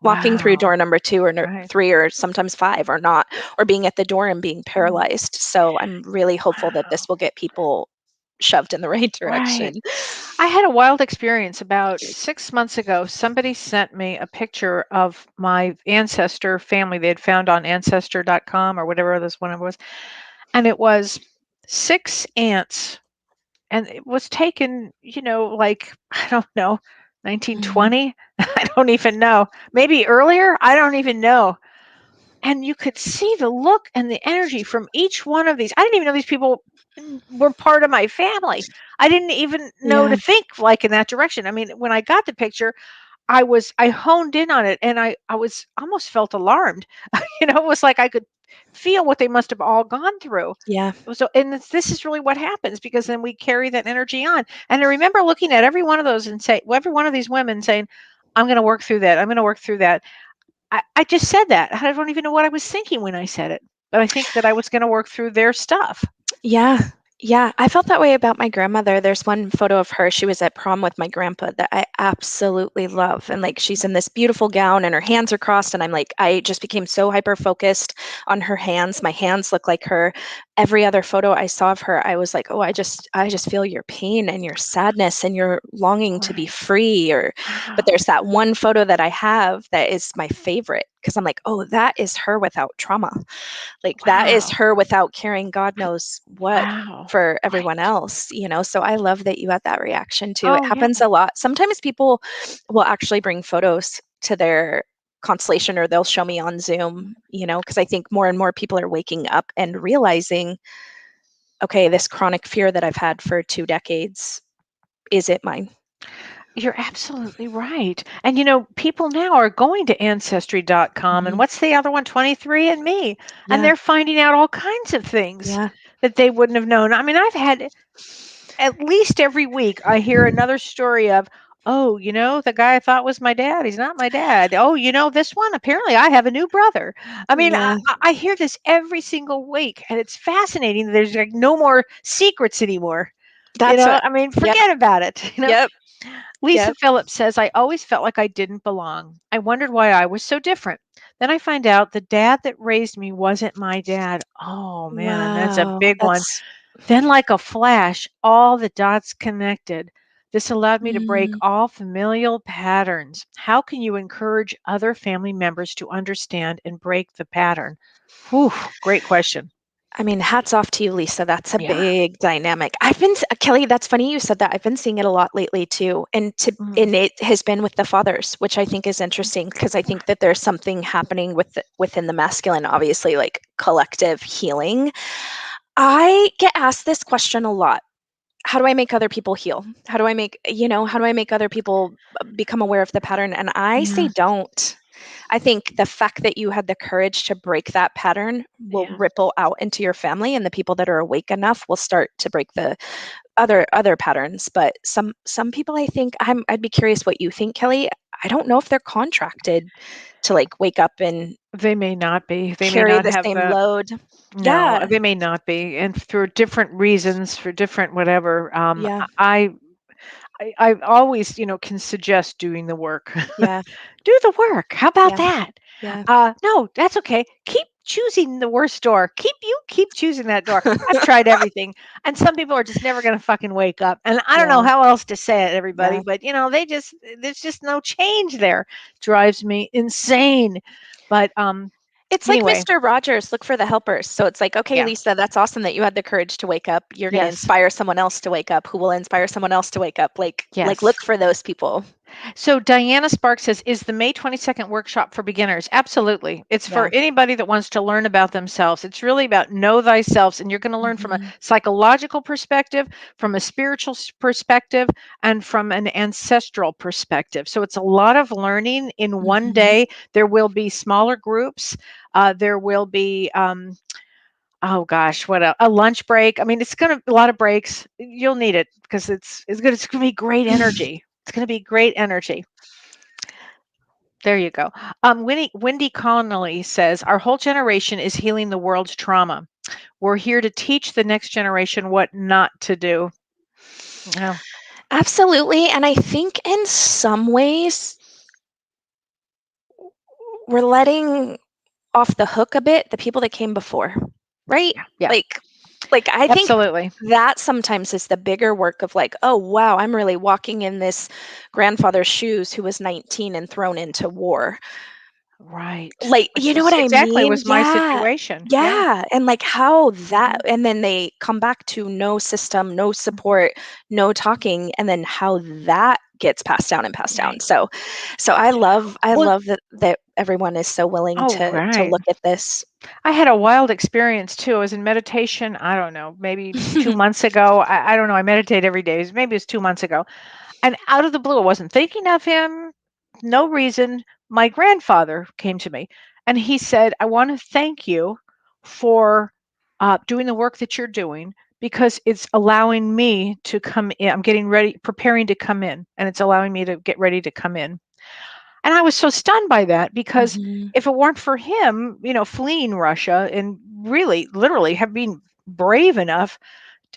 Walking through door number 2 or 3 or sometimes 5 or not, or being at the door and being paralyzed. So I'm really hopeful that this will get people shoved in the right direction. I had a wild experience about 6 months ago. Somebody sent me a picture of my ancestor family they had found on ancestor.com or whatever this one was. And it was 6 aunts. And it was taken, I don't know, 1920? I don't even know. Maybe earlier? I don't even know. And you could see the look and the energy from each one of these. I didn't even know these people were part of my family. I didn't even know to think in that direction. I mean, when I got the picture, I honed in on it, and I was almost felt alarmed. It was like I could feel what they must have all gone through. Yeah. So, and this is really what happens, because then we carry that energy on. And I remember looking at every one of those and every one of these women saying, I'm going to work through that. I'm going to work through that. I just said that. I don't even know what I was thinking when I said it, but I think that I was going to work through their stuff. Yeah. Yeah, I felt that way about my grandmother. There's one photo of her. She was at prom with my grandpa that I absolutely love. And she's in this beautiful gown and her hands are crossed. And I just became so hyper focused on her hands. My hands look like her. Every other photo I saw of her, I was like, oh, I just feel your pain and your sadness and your longing to be free. But there's that one photo that I have that is my favorite, because I'm like, oh, that is her without trauma. That is her without carrying God knows what for everyone else, So I love that you had that reaction too. It happens a lot. Sometimes people will actually bring photos to their constellation, or they'll show me on Zoom, because I think more and more people are waking up and realizing, okay, this chronic fear that I've had for 2 decades, is it mine? You're absolutely right. And people now are going to ancestry.com and what's the other one? 23andMe. And they're finding out all kinds of things that they wouldn't have known. I mean, I've had at least every week I hear another story of, oh, the guy I thought was my dad, he's not my dad. Oh, this one, apparently I have a new brother. I mean, Yeah, I hear this every single week, and it's fascinating. There's like no more secrets anymore. that's what. I mean, Yep, forget about it. yep, Lisa yep. Phillips says, I always felt like I didn't belong. I wondered why I was so different. Then I find out the dad that raised me wasn't my dad. Oh man, that's a Wow, big one. that's. Then, like a flash, all the dots connected. This allowed me to break Mm. all familial patterns. How can you encourage other family members to understand and break the pattern? Whew, great question. I mean, hats off to you, Lisa. That's a Yeah. big dynamic. Kelly, that's funny you said that. I've been seeing it a lot lately too. Mm, And it has been with the fathers, which I think is interesting because I think that there's something happening within the masculine, obviously, like collective healing. I get asked this question a lot. How do I make other people heal? How do I make other people become aware of the pattern? And I say yeah. don't. I think the fact that you had the courage to break that pattern will Yeah. ripple out into your family, and the people that are awake enough will start to break the other patterns. But some people, I think, I'd be curious what you think, Kelly. I don't know if they're contracted to like wake up and They may not be. They may carry not the have same the. load. No, Yeah, they may not be. And for different reasons, for different whatever, yeah, I always, can suggest doing the work. yeah, Do the work. How about yeah, that? yeah, No, that's okay. Keep choosing the worst door. Keep choosing that door. I've tried everything, and some people are just never going to fucking wake up. And I don't know yeah, how else to say it, everybody, yeah. but there's just no change there. Drives me insane. But It's like anyway, Mr. Rogers, look for the helpers. So it's like, okay, yeah, Lisa, that's awesome that you had the courage to wake up. You're going to yes, inspire someone else to wake up who will inspire someone else to wake up. Like yes. look for those people. So Diana Sparks says, is the May 22nd workshop for beginners? Absolutely. It's for Yeah. anybody that wants to learn about themselves. It's really about know thyself, and you're going to learn from a Hmm. psychological perspective, from a spiritual perspective, and from an ancestral perspective. So it's a lot of learning in one Hmm. day. There will be smaller groups. There will be oh gosh, what a lunch break. I mean, it's gonna a lot of breaks. You'll need it because it's gonna be great energy. It's gonna be great energy. There you go. Wendy Connolly says, our whole generation is healing the world's trauma. We're here to teach the next generation what not to do. Yeah, Absolutely. And I think in some ways, we're letting off the hook a bit the people that came before, right? yeah, yeah, Like, like I think absolutely. that sometimes is the bigger work of like, oh wow, I'm really walking in this grandfather's shoes who was 19 and thrown into war. Right. Like, Which you know is what I exactly mean? was my Yeah. situation. Yeah. Yeah. And like how that, Hmm. and then they come back to no system, no support, no talking, and then how that gets passed down and passed down. Right. So I Well, love that everyone is so willing oh, to right. look at this. I had a wild experience too. I was in meditation, I don't know, maybe 2 months ago. I don't know. I meditate every day. Maybe it was 2 months ago. And out of the blue, I wasn't thinking of him, no reason. My grandfather came to me and he said, I want to thank you for doing the work that you're doing because it's allowing me to come in. I'm getting ready, preparing to come in, and it's allowing me to get ready to come in. And I was so stunned by that because Mhm. if it weren't for him, fleeing Russia and really, literally, have been brave enough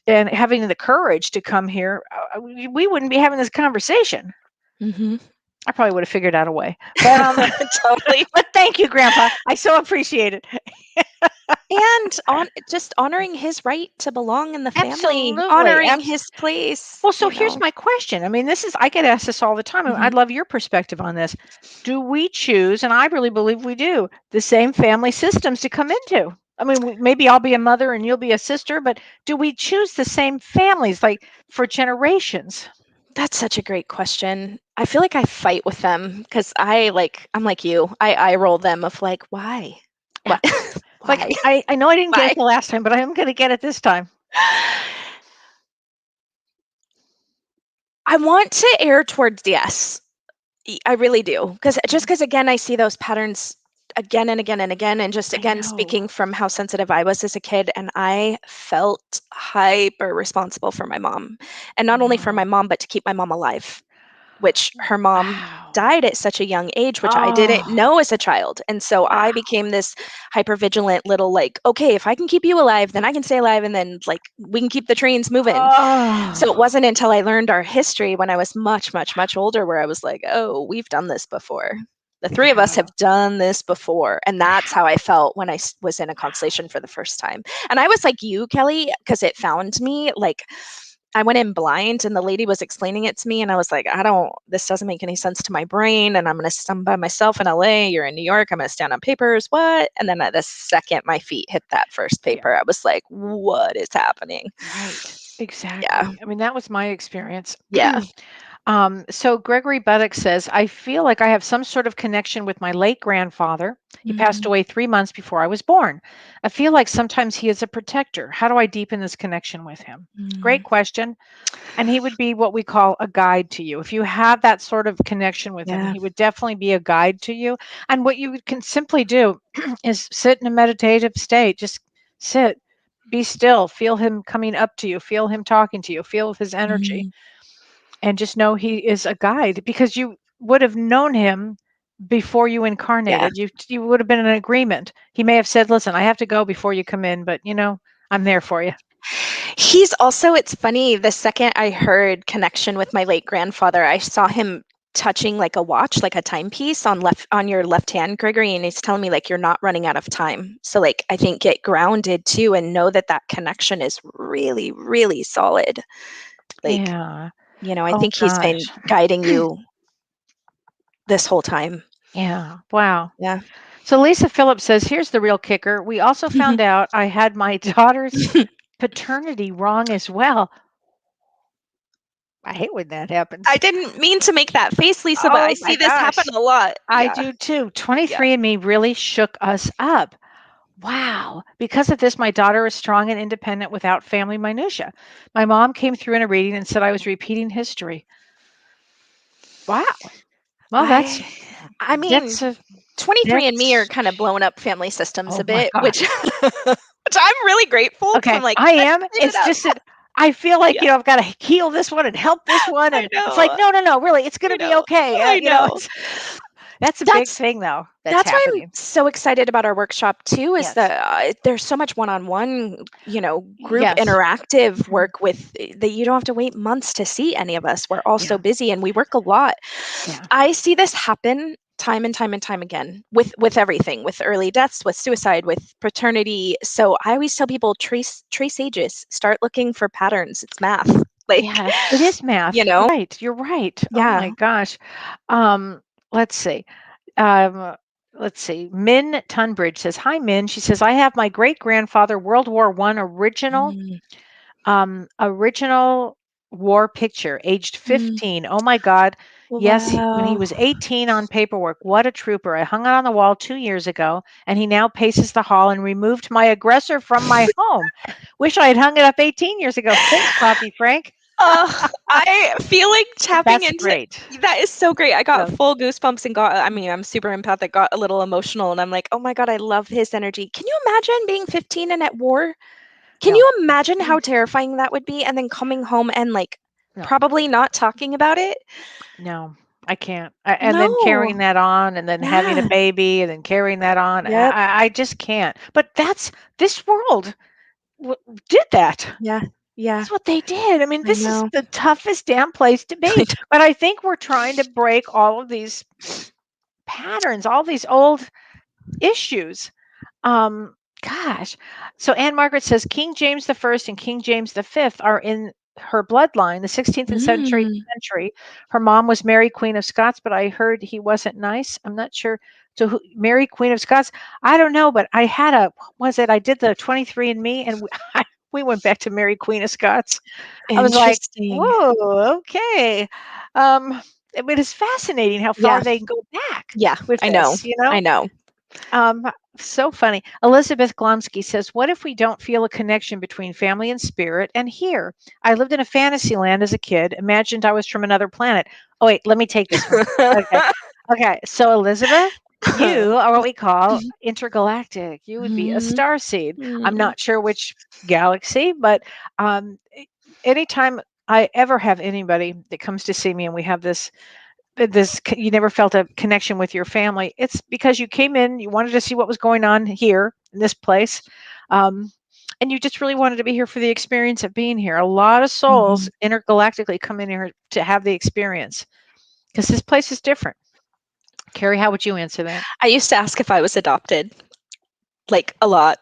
and having the courage to come here, we wouldn't be having this conversation. Mhm. I probably would have figured out a way. But Totally. but thank you, Grandpa. I so appreciate it. And on just honoring his right to belong in the family, Absolutely. honoring his place, Well, so here's my question. I mean, I get asked this all the time. And Mhm. I'd love your perspective on this. Do we choose, and I really believe we do, the same family systems to come into? I mean, maybe I'll be a mother and you'll be a sister, but do we choose the same families like for generations? That's such a great question. I feel like I fight with them because I'm like you. I roll them of like, why? Yeah. What? Like Why? I know I didn't get Why? it the last time, but I am going to get it this time. I want to err towards yes. I really do. Because just because again I see those patterns again and again and again, and just I again know. speaking from how sensitive I was as a kid, and I felt hyper responsible for my mom, and not only for Wow. my mom, but to keep my mom alive, which her mom Wow. died at such a young age, which I didn't Oh, know as a child. And so I wow. became this hyper vigilant little like, okay, if I can keep you alive, then I can stay alive, and then like we can keep the trains moving. So it Oh, wasn't until I learned our history when I was much, much, much older where I was like, oh, we've done this before. The three of us yeah. have done this before. And that's how I felt when I was in a constellation for the first time. And I was like you, Kelly, because it found me like I went in blind and the lady was explaining it to me. And I was like, this doesn't make any sense to my brain. And I'm going to stand by myself in LA. You're in New York. I'm going to stand on papers. What? And then at the second my feet hit that first Yeah. paper, I was like, what is happening? Right. Yeah. Exactly. I mean, that was my experience. Yeah. So Gregory Buddock says, I feel like I have some sort of connection with my late grandfather. He passed Mm, away 3 months before I was born. I feel like sometimes he is a protector. How do I deepen this connection with him? Great mm, question. And he would be what we call a guide to you. If you have that sort of connection with him, yeah. he would definitely be a guide to you. And what you can simply do is sit in a meditative state. Just sit, be still, feel him coming up to you, feel him talking to you, feel his energy, Mm, and just know he is a guide because you would have known him before you yeah. incarnated. You would have been in agreement. He may have said, "Listen, I have to go before you come in, but I'm there for you." He's also, it's funny, the second I heard connection with my late grandfather, I saw him touching like a watch, like a timepiece on your left hand, Gregory, and he's telling me like you're not running out of time. So like I think get grounded too and know that that connection is really, really solid. Like, Yeah. I Oh think he's gosh. been guiding you this whole time. Yeah. Wow. Yeah. So Lisa Phillips says, here's the real kicker. We also found out I had my daughter's paternity wrong as well. I hate when that happens. I didn't mean to make that face, Lisa, but I Oh my see this happen gosh. a lot. I Yeah. do too. Yeah. 23andMe really shook us up. Wow. Because of this, my daughter is strong and independent without family minutia. My mom came through in a reading and said I was repeating history. Wow. Well, I I mean, that's a 23andMe are that's kind of blowing up family systems oh a my bit, which gosh. which I'm really grateful because I'm Okay, like, I let's am. clean it It's up. just that I feel like, Yeah, I've got to heal this one and help this one. I And it's like, know. no, no, no, really, it's going I to be know. okay. I know. It's, that's a big That's thing, though, that's that's why I'm happening. so excited about our workshop too, is Yes. that there's so much one-on-one, group Yes. interactive Mhm. work with that you don't have to wait months to see any of us. We're all so Yeah. busy and we work a lot. Yeah. I see this happen time and time and time again with everything, with early deaths, with suicide, with paternity. So I always tell people trace ages, start looking for patterns. It's math. Like, Yes. It is math. you know, Right. You're right. Oh my yeah. gosh. Um, let's see. Um, let's see. Min Tunbridge says, Hi, Min. She says, I have my great grandfather, World War One Mm, original war picture, aged mm. 15. Oh my God. Yes, when he Wow. was 18 on paperwork. What a trooper. I hung it on the wall 2 years ago, and he now paces the hall and removed my aggressor from my home. Wish I had hung it up 18 years ago. Thanks, Poppy Frank. I feel like tapping That's into great. that is so great. I got So, full goosebumps and I mean, I'm super empathic, got a little emotional, and I'm like, oh my God, I love his energy. Can you imagine being 15 and at war? Can no, you imagine Mm, how terrifying that would be? And then coming home and like no, probably not talking about it? no, I can't. And then No. carrying that on, and then having a Yeah. baby, and then carrying that on. Yep. I just can't. But this world did that. Yeah. Yeah. That's what they did. I mean, I this is know. the toughest damn place to I be. know. But I think we're trying to break all of these patterns, all these old issues. Um, gosh. So Anne Margaret says King James the First and King James the Fifth are in her bloodline, the 16th and Mm. century. Her mom was Mary Queen of Scots, but I heard he wasn't nice. I'm not sure. So Mary Queen of Scots, I don't know, but I had what was it? I did the 23andMe, and we went back to Mary Queen of Scots. I was like, Interesting. whoa, okay. Um, it is fascinating how Yeah. far they can go back Yeah. with I know. this. I know. Um, so funny. Elizabeth Glomsky says, what if we don't feel a connection between family and spirit and here? I lived in a fantasy land as a kid, imagined I was from another planet. Oh, wait, let me take this one. Okay. Okay. So, Elizabeth, You are what we call intergalactic. You would be a Mhm. star seed. I'm Mm. not sure which galaxy, but anytime I ever have anybody that comes to see me and we have you never felt a connection with your family, it's because you came in, you wanted to see what was going on here in this place, um, and you just really wanted to be here for the experience of being here. A lot of souls Mhm. intergalactically come in here to have the experience because this place is different. Karie, how would you answer that? I used to ask if I was adopted, like, a lot,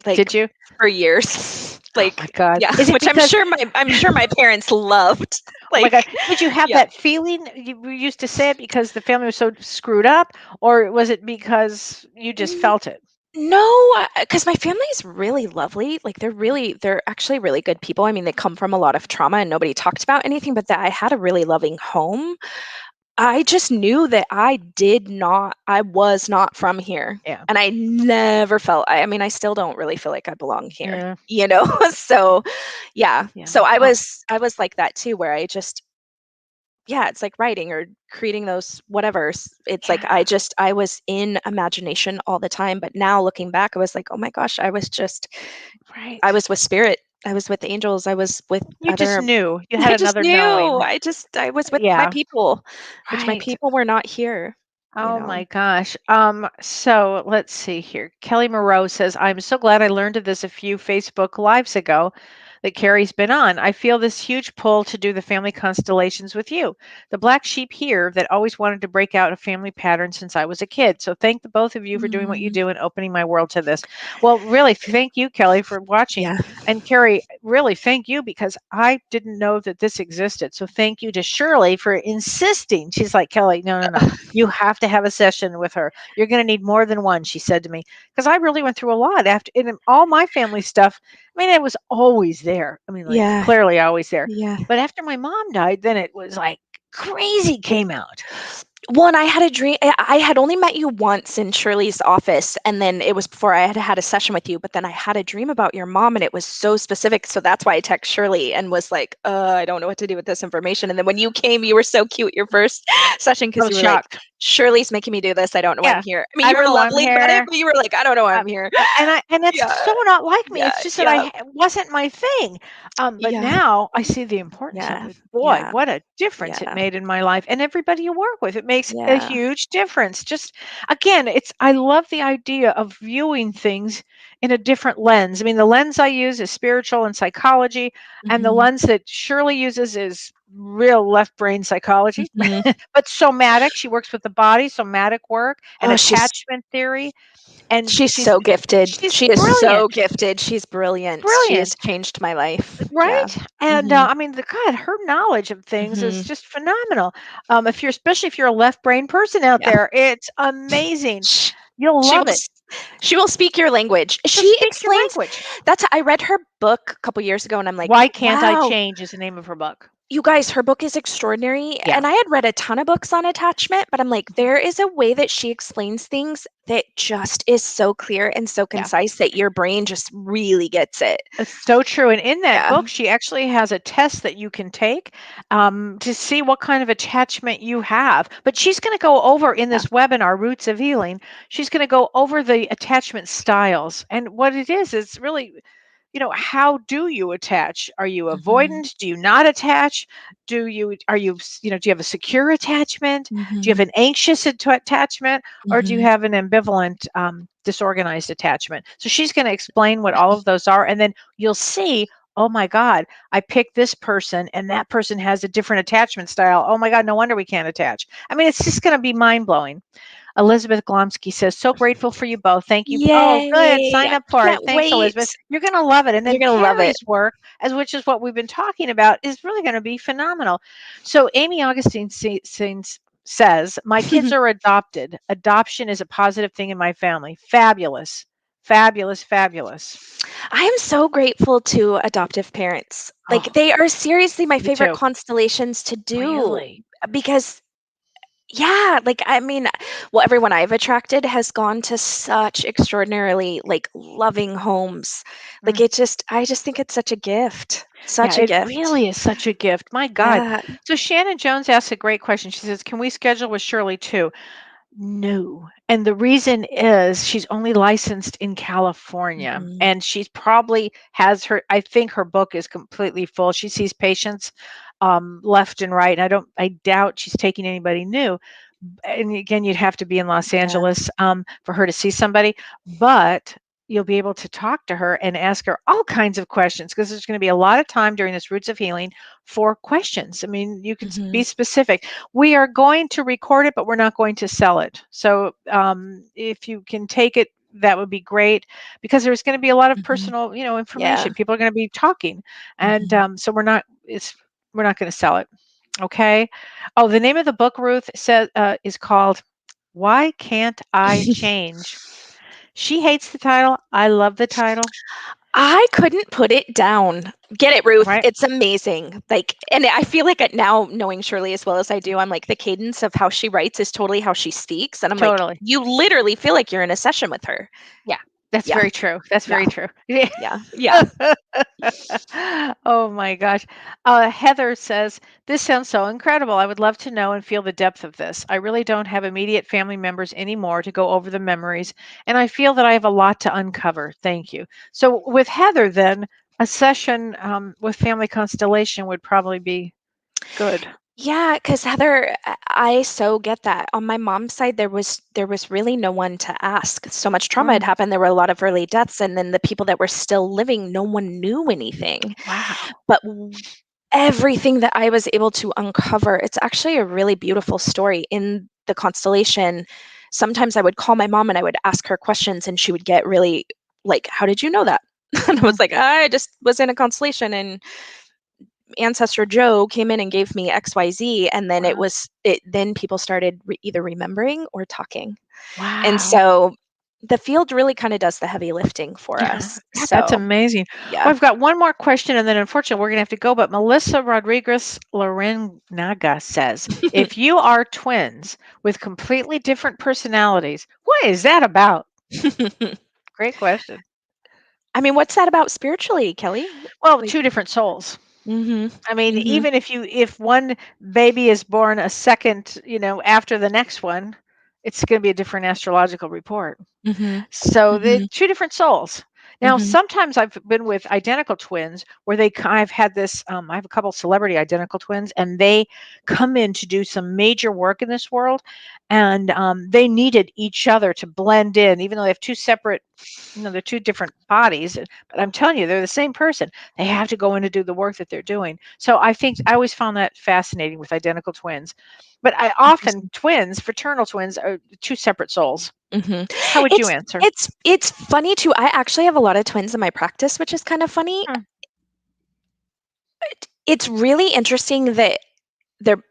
like, Did you? for years. Oh my Like, God. yeah, Is it which because, I'm sure my parents loved. oh my God, Like, did you have yeah. that feeling? You used to say it because the family was so screwed up, or was it because you just N felt it? No, because my family's really lovely. Like, they're actually really good people. I mean, they come from a lot of trauma and nobody talked about anything, but that I had a really loving home. I just knew that I was not from here. Yeah. And I never felt, I mean, I still don't really feel like I belong here, Yeah. you know? So, yeah. Yeah. So Oh, I was like that too, where I just, yeah, it's like writing or creating those whatever. It's like yeah. I was in imagination all the time. But now looking back, I was like, oh my gosh, I Right. was with spirit. I was with angels. I was with You just other, knew. You had I just another knew. knowing. I was with my Yeah. people, which my Right. people were not here, you Oh know. my gosh. So let's see here. Kelly Moreau says, I'm so glad I learned of this a few Facebook lives ago that Carrie's been on. I feel this huge pull to do the family constellations with you. The black sheep here that always wanted to break out a family pattern since I was a kid. So thank the both of you for doing what you Mm, do and opening my world to this. Well, really, thank you, Kelly, for watching. yeah. And Carrie, really thank you because I didn't know that this existed. So thank you to Shirley for insisting. She's like, Kelly, no, no, no. You have to have a session with her. You're going to need more than one, she said to me. Because I really went through a lot after in all my family stuff. I mean, it was always there. I mean, like Yeah. clearly always there. Yeah. But after my mom died, then it was like crazy came out. Well, and I had a dream. I had only met you once in Shirley's office, and then it was before I had had a session with you. But then I had a dream about your mom, and it was so specific. So that's why I text Shirley and was like, I don't know what to do with this information." And then when you came, you were so cute your first session I because was you were like, shocked. "Shirley's making me do this. I don't know why I'm Yeah. here." I mean, I you don't were know why I'm lovely about it, here. but you were like, "I don't know why Uh, I'm here." and that's Yeah. so not like me. Yeah. It's just that Yeah. it wasn't my thing. But Yeah. now I see the importance of Yeah. it. Boy, Yeah. what a difference it Yeah. made in my life and everybody you work with. It makes a Yeah. huge difference. Just again, I love the idea of viewing things in a different lens. I mean, the lens I use is spiritual and psychology, and the Mhm. lens that Shirley uses is real left brain psychology, Mhm. but somatic. She works with the body, somatic work and Oh, attachment theory. And she's so gifted. she's She is so brilliant, gifted. She's brilliant. She has brilliant, changed my life. Yeah. right? And Mhm. I mean, the God, her knowledge of things is Mhm. just phenomenal. If you're, especially if you're a left brain person out Yeah. there, it's amazing. Sh You'll she love will it. s she will speak your language. She'll She speak your explains language. I read her book a couple years ago, and I'm like, Why can't I "Wow." change is the name of her book. You guys, her book is extraordinary, Yeah. and I had read a ton of books on attachment, but I'm like, Mhm. there is a way that she explains things that just is so clear and so Yeah. concise that your brain just really gets it. It's so true. And in that Yeah. book, she actually has a test that you can take to see what kind of attachment you have. But she's going to go over in Yeah. this webinar, Roots of Healing, she's going to go over the attachment styles. And what it is really, how do you attach? Are you Mhm. avoidant? Do you not attach? Do you have a secure attachment? Do you have Mhm. an anxious attachment? Or do you Mhm. have an ambivalent, disorganized attachment? So she's going to explain what all of those are. And then you'll see, oh my God, I picked this person and that person has a different attachment style. Oh my God, no wonder we can't attach. I mean, it's just going to be mind blowing. Elizabeth Glomsky says, so grateful for you both. Thank you. Oh, good. Yay! Sign I up for it. can't Thanks, Elizabeth. wait. You're going to love it. And You're then gonna love it. Carrie's work, which is what we've been talking about, is really going to be phenomenal. So Amy Augustine says, my kids are adopted. Adoption is a positive thing in my family. Fabulous. Fabulous, fabulous. I am so grateful to adoptive parents. Like, Oh, they are seriously my me favorite too. constellations to do Really? because yeah, like, I mean, well, everyone I've attracted has gone to such extraordinarily, like, loving homes. Like, Mm. I just think it's such a gift. Yeah, Such a it gift. really is such a gift. My God. Yeah. So Shannon Jones asks a great question. She says, can we schedule with Shirley too? No. And the reason is she's only licensed in California, Mhm. and she's probably has her, I think her book is completely full. She sees patients left and right. And I doubt she's taking anybody new. And again, you'd have to be in Los Yeah. Angeles for her to see somebody, but you'll be able to talk to her and ask her all kinds of questions because there's going to be a lot of time during this Roots of Healing for questions. I mean, you can be Mhm. specific. We are going to record it, but we're not going to sell it. So if you can take it, that would be great because there's going to be a lot of Mhm. personal, Yeah. information. People are going to be talking, and Mhm. so we're not going to sell it. Okay. Oh, the name of the book, Ruth, says is called "Why Can't I Change?" She hates the title. I love the title. I couldn't put it down. Get it, Ruth. Right? It's amazing. Like, and I feel like now knowing Shirley as well as I do, I'm like the cadence of how she writes is totally how she speaks, and I'm like, Totally. you literally feel like you're in a session with her. Yeah, that's Yeah. very true. That's Yeah. very true. Yeah. Yeah. Yeah. Oh my gosh. Heather says, "This sounds so incredible. I would love to know and feel the depth of this. I really don't have immediate family members anymore to go over the memories, and I feel that I have a lot to uncover. Thank you." So, with Heather, then, a session with Family Constellation would probably be good. Yeah, because Heather, I so get that. On my mom's side, there was really no one to ask. So much trauma had Mm, happened. There were a lot of early deaths, and then the people that were still living, no one knew anything. wow. But everything that I was able to uncover, it's actually a really beautiful story in the constellation. Sometimes I would call my mom and I would ask her questions, and she would get really like, "How did you know that?" And I Hmm. was like, "I just was in a constellation, and Ancestor Joe came in and gave me XYZ." And then Wow. then people started either remembering or talking. And Wow. so the field really kind of does the heavy lifting for Yeah, us. God, that's So, amazing. Well, yeah. I've got one more question, and then unfortunately, we're going to have to go. But Melissa Rodriguez Lorenaga says, "If you are twins with completely different personalities, what is that about?" Great question. I mean, what's that about spiritually, Kelly? Well, Like, two different souls. mhm. I mean, Mhm. even if one baby is born a second, after the next one, it's going to be a different astrological report. Mhm. So the Mhm. two different souls. Now, Mhm. sometimes I've been with identical twins where I've had this. I have a couple celebrity identical twins, and they come in to do some major work in this world, and they needed each other to blend in, even though they have two separate. They're two different bodies, but I'm telling you, they're the same person. They have to go in to do the work that they're doing. So I think I always found that fascinating with identical twins. But I often Interesting. fraternal twins, are two separate souls. Mhm. How would you It's answer? it's funny too. I actually have a lot of twins in my practice, which is kind of funny. Hmm. It's really interesting that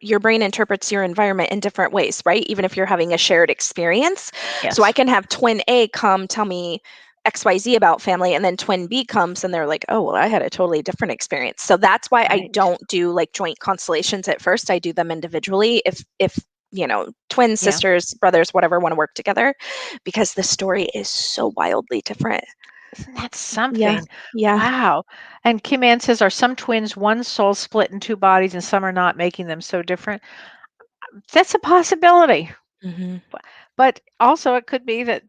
your brain interprets your environment in different ways, right? Even if you're having a shared experience. So I Yes. can have twin A come tell me XYZ about family, and then twin B comes and they're like, "Oh, well, I had a totally different experience." So that's why I Right. don't do like joint constellations at first. I do them individually if twin Yeah. sisters, brothers, whatever want to work together, because the story is so wildly different. Isn't that Yeah. something? Yeah. Wow. And Kim Ann says, "Are some twins one soul split in two bodies and some are not, making them so different?" That's a possibility. Mhm. But also it could be that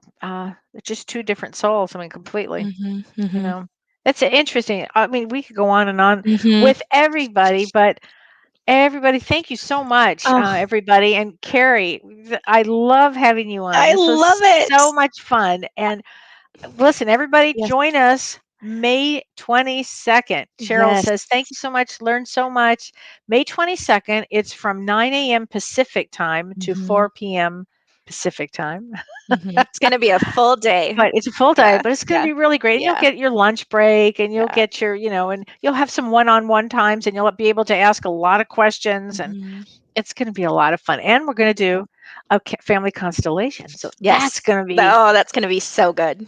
it's just two different souls. I mean, completely. Mhm. You Mhm. know, that's interesting. I mean, we could go on and on Mhm. with everybody, but everybody, thank you so much, Oh, everybody. And Karie, I love having you on. I This was love it. so much fun. And listen, everybody, Yes. join us May 22nd. Cheryl Yes. says, "Thank you so much. Learned so much." May 22nd, it's from 9 a.m. Pacific time to Mhm. 4 p.m. Pacific time. Mhm. It's gonna be a full day. But it's a full day, Yeah. but it's going to Yeah. be really great. And you'll Yeah. get your lunch break and you'll Yeah. get and you'll have some one-on-one times and you'll be able to ask a lot of questions, and Mhm. it's going to be a lot of fun. And we're going to Yeah. do a family constellation. So that's Yes. going to be Oh, that's gonna be so good.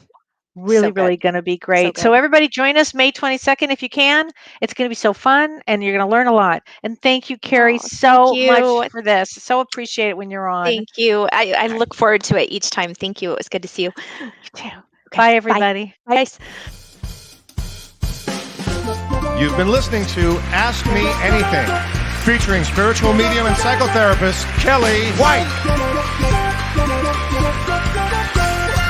really, So good. really going to be So great. So good. everybody join us May 22nd if you can. It's going to be so fun and you're going to learn a lot. And thank you, Karie, Oh, thank so much you. for this. So appreciate it when you're on. Thank you. I All right, look forward to it each time. Thank you. It was good to see you. you too. Okay. Bye, Bye. everybody. Bye, guys. You've been listening to Ask Me Anything, featuring spiritual medium and psychotherapist Kelly White.